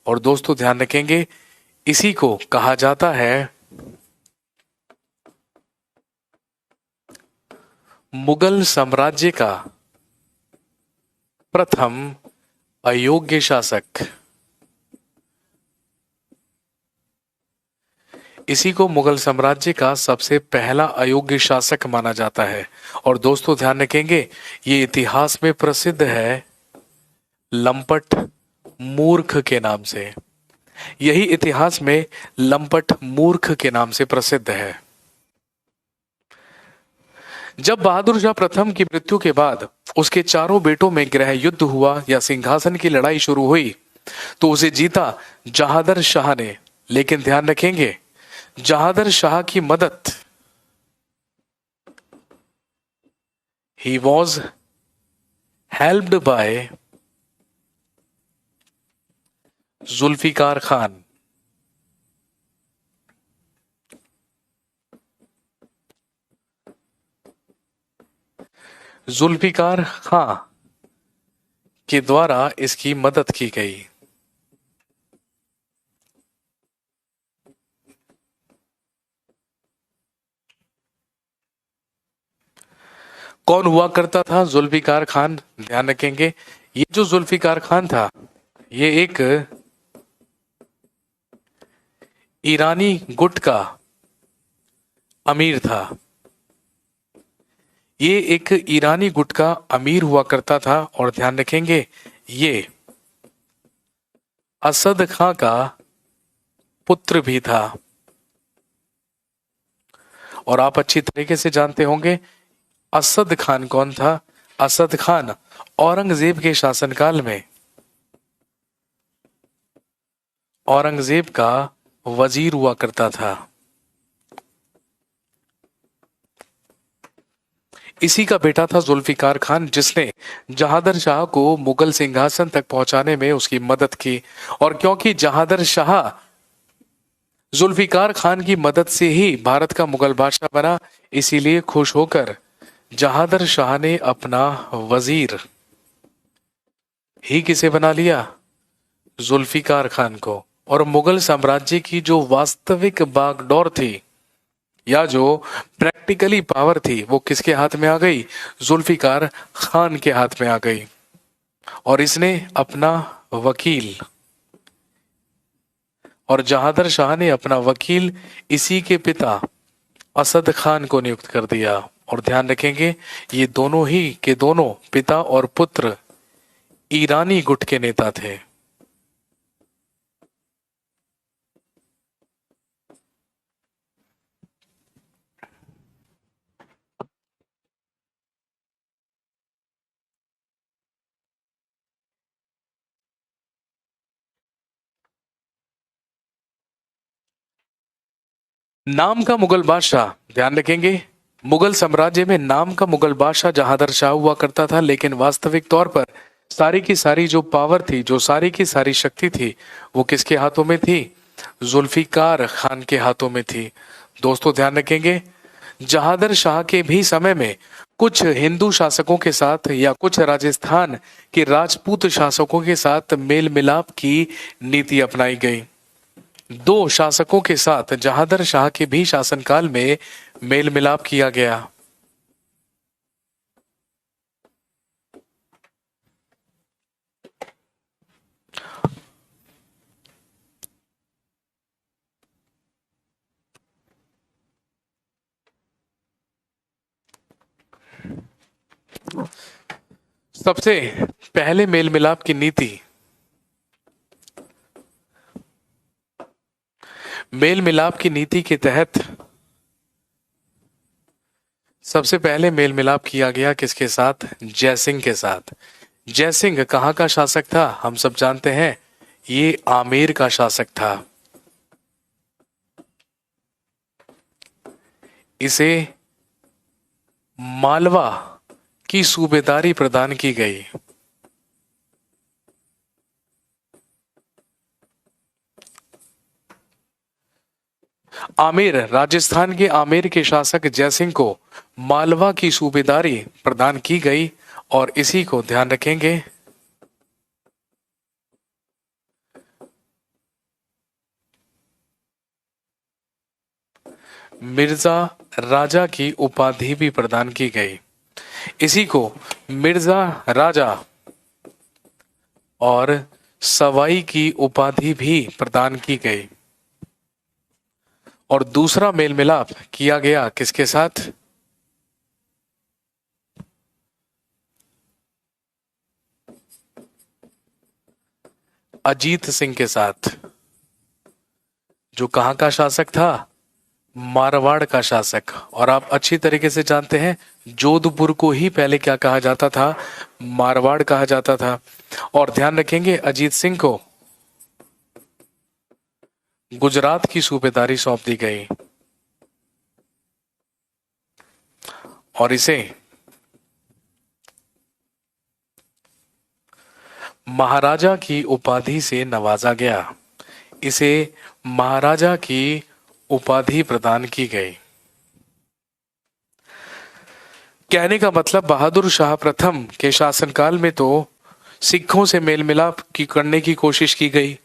और दोस्तों ध्यान रखेंगे, इसी को कहा जाता है मुगल साम्राज्य का प्रथम अयोग्य शासक। इसी को मुगल साम्राज्य का सबसे पहला अयोग्य शासक माना जाता है। और दोस्तों ध्यान रखेंगे, ये इतिहास में प्रसिद्ध है लंपट मूर्ख के नाम से। यही इतिहास में लंपट मूर्ख के नाम से प्रसिद्ध है। जब बहादुर शाह प्रथम की मृत्यु के बाद उसके चारों बेटों में गृह युद्ध हुआ या सिंहासन की लड़ाई शुरू हुई, तो उसे जीता जहांदर शाह ने। लेकिन ध्यान रखेंगे, जहांदर शाह की मदद ही was helped by Zulfikar Khan. Zulfikar Khan के द्वारा इसकी मदद की गई। कौन हुआ करता था जुल्फिकार खान? ध्यान रखेंगे, ये जो जुल्फिकार खान था, ये एक ईरानी गुट का अमीर था। ये एक ईरानी गुट का अमीर हुआ करता था और ध्यान रखेंगे, ये असद खां का पुत्र भी था। और आप अच्छी तरीके से जानते होंगे असद खान कौन था। असद खान औरंगजेब के शासनकाल में औरंगजेब का वजीर हुआ करता था। इसी का बेटा था जुल्फिकार खान, जिसने जहादर शाह को मुगल सिंहासन तक पहुंचाने में उसकी मदद की। और क्योंकि जहादर शाह जुल्फिकार खान की मदद से ही भारत का मुगल बादशाह बना, इसीलिए खुश होकर जहादर शाह ने अपना वजीर ही किसे बना लिया? जुल्फिकार खान को। और मुगल साम्राज्य की जो वास्तविक बागडोर थी, या जो प्रैक्टिकली पावर थी, वो किसके हाथ में आ गई? जुल्फिकार खान के हाथ में आ गई। और इसने अपना वकील, और जहादर शाह ने अपना वकील इसी के पिता असद खान को नियुक्त कर दिया। और ध्यान रखेंगे, ये दोनों ही के दोनों पिता और पुत्र ईरानी गुट के नेता थे। नाम का मुगल बादशाह, ध्यान रखेंगे, मुगल साम्राज्य में नाम का मुगल बादशाह जहादर शाह हुआ करता था, लेकिन वास्तविक तौर पर सारी की सारी जो पावर थी, जो सारी की सारी शक्ति थी, वो किसके हाथों में थी? जुल्फिकार खान के हाथों में थी। दोस्तों ध्यान रखेंगे, जहादर शाह के भी समय में कुछ हिंदू शासकों के साथ या कुछ राजस्थान के राजपूत शासकों के साथ मेल मिलाप की नीति अपनाई गई। दो शासकों के साथ जहादर शाह के भी शासनकाल में मेल मिलाप किया गया। सबसे पहले मेल मिलाप की नीति, मेल मिलाप की नीति के तहत सबसे पहले मेल मिलाप किया गया किसके साथ? जयसिंह के साथ। जयसिंह कहाँ का शासक था? हम सब जानते हैं, ये आमेर का शासक था। इसे मालवा की सूबेदारी प्रदान की गई। आमेर, राजस्थान के आमेर के शासक जयसिंह को मालवा की सूबेदारी प्रदान की गई। और इसी को ध्यान रखेंगे, मिर्जा राजा की उपाधि भी प्रदान की गई। इसी को मिर्जा राजा और सवाई की उपाधि भी प्रदान की गई। और दूसरा मेल मिलाप किया गया किसके साथ? अजीत सिंह के साथ, जो कहां का शासक था? मारवाड़ का शासक। और आप अच्छी तरीके से जानते हैं, जोधपुर को ही पहले क्या कहा जाता था? मारवाड़ कहा जाता था। और ध्यान रखेंगे, अजीत सिंह को गुजरात की सूबेदारी सौंप दी गई। और इसे महाराजा की उपाधि से नवाजा गया। इसे महाराजा की उपाधि प्रदान की गई। कहने का मतलब बहादुर शाह प्रथम के शासनकाल में तो सिखों से मेल मिलाप करने की कोशिश की गई,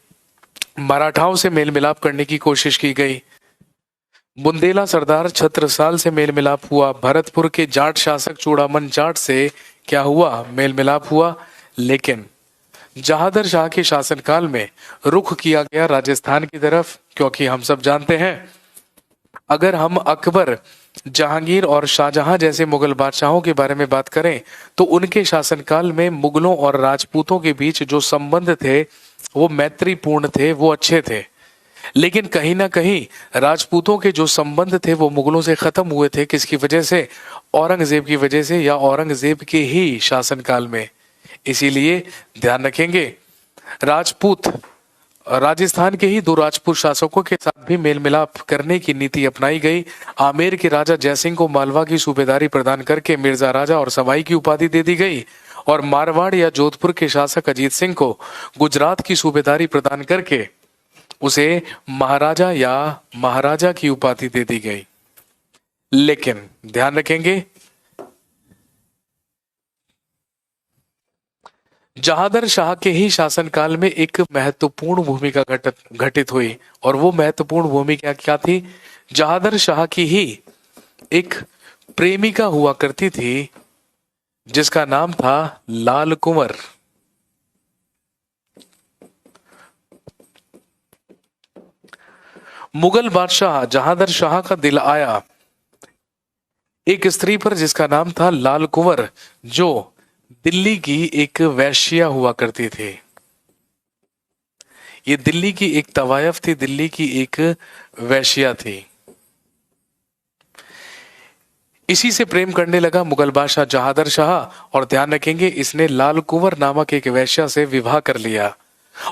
मराठाओं से मेल मिलाप करने की कोशिश की गई, बुंदेला सरदार छत्रसाल से मेल मिलाप हुआ, भरतपुर के जाट शासक चूड़ामन जाट से क्या हुआ, मेल मिलाप हुआ। लेकिन जहादर शाह के शासनकाल में रुख किया गया राजस्थान की तरफ, क्योंकि हम सब जानते हैं अगर हम अकबर, जहांगीर और शाहजहां जैसे मुगल बादशाहों के बारे में बात करें तो उनके शासनकाल में मुगलों और राजपूतों के बीच जो संबंध थे वो मैत्रीपूर्ण थे, वो अच्छे थे। लेकिन कहीं ना कहीं राजपूतों के जो संबंध थे वो मुगलों से खत्म हुए थे। किसकी वजह से? औरंगजेब की वजह से, या औरंगजेब के ही शासनकाल में। इसीलिए ध्यान रखेंगे राजपूत, राजस्थान के ही दो राजपूत शासकों के साथ भी मेल मिलाप करने की नीति अपनाई गई। आमेर के राजा जयसिंह को मालवा की सूबेदारी प्रदान करके मिर्जा राजा और सवाई की उपाधि दे दी गई, और मारवाड़ या जोधपुर के शासक अजीत सिंह को गुजरात की सूबेदारी प्रदान करके उसे महाराजा या महाराजा की उपाधि दे दी गई। लेकिन ध्यान रखेंगे जहादर शाह के ही शासनकाल में एक महत्वपूर्ण भूमिका घटित हुई, और वो महत्वपूर्ण भूमिका क्या थी? जहादर शाह की ही एक प्रेमिका हुआ करती थी जिसका नाम था लाल कुंवर। मुगल बादशाह जहादर शाह का दिल आया एक स्त्री पर जिसका नाम था लाल कुंवर, जो दिल्ली की एक वैश्या हुआ करती थी। ये दिल्ली की एक तवायफ थी, दिल्ली की एक वैश्या थी। इसी से प्रेम करने लगा मुगल बादशाह जहादर शाह, और ध्यान रखेंगे इसने लाल कुंवर नामक एक वैश्या से विवाह कर लिया,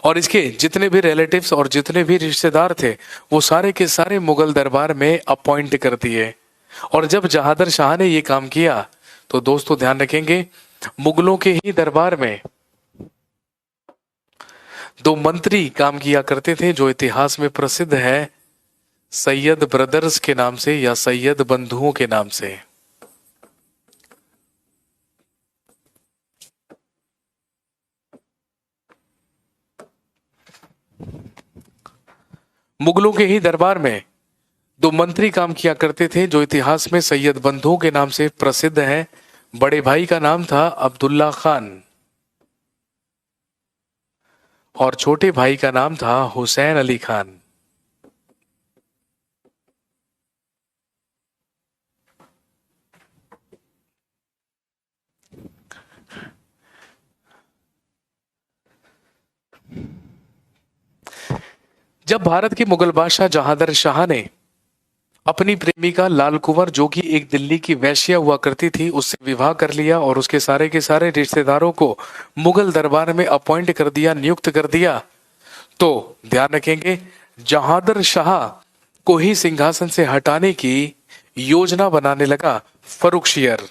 और इसके जितने भी रिलेटिव्स और जितने भी रिश्तेदार थे वो सारे के सारे मुगल दरबार में अपॉइंट कर दिए। और जब जहादर शाह ने ये काम किया तो दोस्तों ध्यान रखेंगे मुगलों के ही दरबार में दो मंत्री काम किया करते थे जो इतिहास में प्रसिद्ध है सैयद ब्रदर्स के नाम से या सैयद बंधुओं के नाम से। मुगलों के ही दरबार में दो मंत्री काम किया करते थे जो इतिहास में सैयद बंधुओं के नाम से प्रसिद्ध है। बड़े भाई का नाम था अब्दुल्ला खान और छोटे भाई का नाम था हुसैन अली खान। जब भारत के मुगल बादशाह जहादर शाह ने अपनी प्रेमिका लाल कुंवर जो कि एक दिल्ली की वैश्या हुआ करती थी उससे विवाह कर लिया और उसके सारे के सारे रिश्तेदारों को मुगल दरबार में अपॉइंट कर दिया, नियुक्त कर दिया, तो ध्यान रखेंगे जहादर शाह को ही सिंहासन से हटाने की योजना बनाने लगा फर्रुखशियर।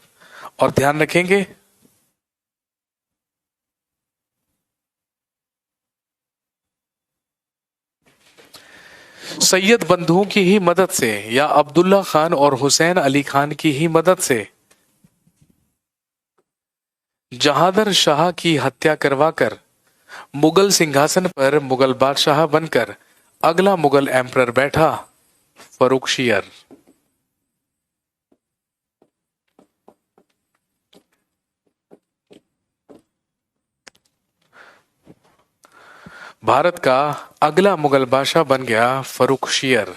और ध्यान रखेंगे सैयद बंधुओं की ही मदद से या अब्दुल्ला खान और हुसैन अली खान की ही मदद से जहादर शाह की हत्या करवाकर मुगल सिंहासन पर मुगल बादशाह बनकर अगला मुगल एम्परर बैठा फर्रुखशियर। भारत का अगला मुगल बादशाह बन गया फर्रुखशियर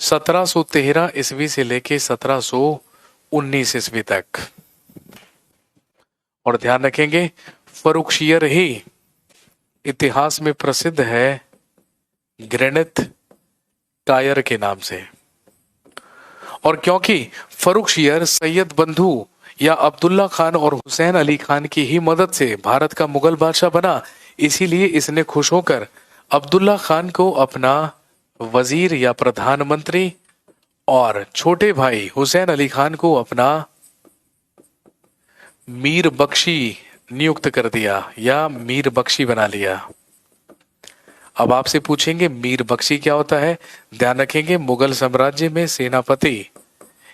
1713 ईस्वी से लेके 1719 ईस्वी तक। और ध्यान रखेंगे फर्रुखशियर ही इतिहास में प्रसिद्ध है ग्रेनिथ कायर के नाम से। और क्योंकि फर्रुखशियर सैयद बंधु या अब्दुल्ला खान और हुसैन अली खान की ही मदद से भारत का मुगल बादशाह बना, इसीलिए इसने खुश होकर अब्दुल्ला खान को अपना वजीर या प्रधानमंत्री और छोटे भाई हुसैन अली खान को अपना मीर बख्शी नियुक्त कर दिया या मीर बख्शी बना लिया। अब आपसे पूछेंगे मीर बख्शी क्या होता है। ध्यान रखेंगे मुगल साम्राज्य में सेनापति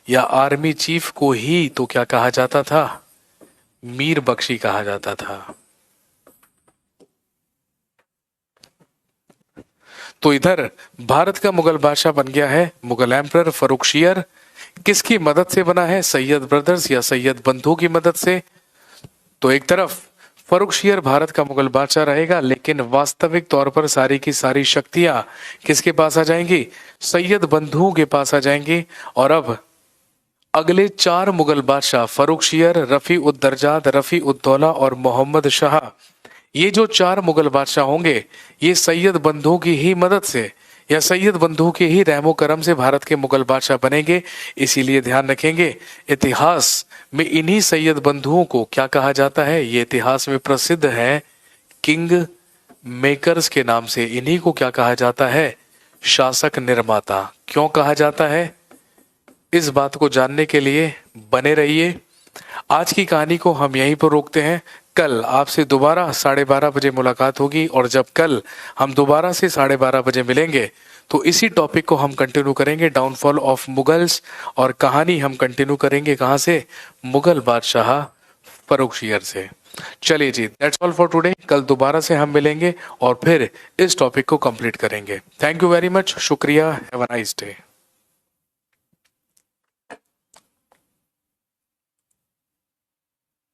या आर्मी चीफ को ही तो क्या कहा जाता था, मीर बख्शी कहा जाता था। तो इधर भारत का मुगल बादशाह बन गया है मुगल एम्परर फर्रुखशियर। किसकी मदद से बना है, सैयद ब्रदर्स या सैयद बंधु की मदद से। तो एक तरफ फर्रुखशियर भारत का मुगल बादशाह रहेगा, लेकिन वास्तविक तौर पर सारी की सारी शक्तियां किसके पास आ जाएंगी, सैयद बंधुओं के पास आ जाएंगी। और अब अगले 4 मुगल बादशाह फर्रुखशियर, रफी उद दरजाद, रफी उद दौला और मोहम्मद शाह, ये जो 4 मुगल बादशाह होंगे ये सैयद बंधुओं की ही मदद से या सैयद बंधुओं के ही रहमो करम से भारत के मुगल बादशाह बनेंगे। इसीलिए ध्यान रखेंगे इतिहास में इन्हीं सैयद बंधुओं को क्या कहा जाता है, ये इतिहास में प्रसिद्ध है किंग मेकर्स के नाम से। इन्हीं को क्या कहा जाता है, शासक निर्माता। क्यों कहा जाता है, इस बात को जानने के लिए बने रहिए। आज की कहानी को हम यहीं पर रोकते हैं। कल आपसे दोबारा 12:30 बजे मुलाकात होगी, और जब कल हम दोबारा से 12:30 बजे मिलेंगे तो इसी टॉपिक को हम कंटिन्यू करेंगे, डाउनफॉल ऑफ मुगल्स। और कहानी हम कंटिन्यू करेंगे कहां से, मुगल बादशाह फर्रुखशियर से। चलिए जी, दैट्स ऑल फॉर टुडे। कल दोबारा से हम मिलेंगे और फिर इस टॉपिक को कंप्लीट करेंगे। थैंक यू वेरी मच, शुक्रिया, हैव अ नाइस डे।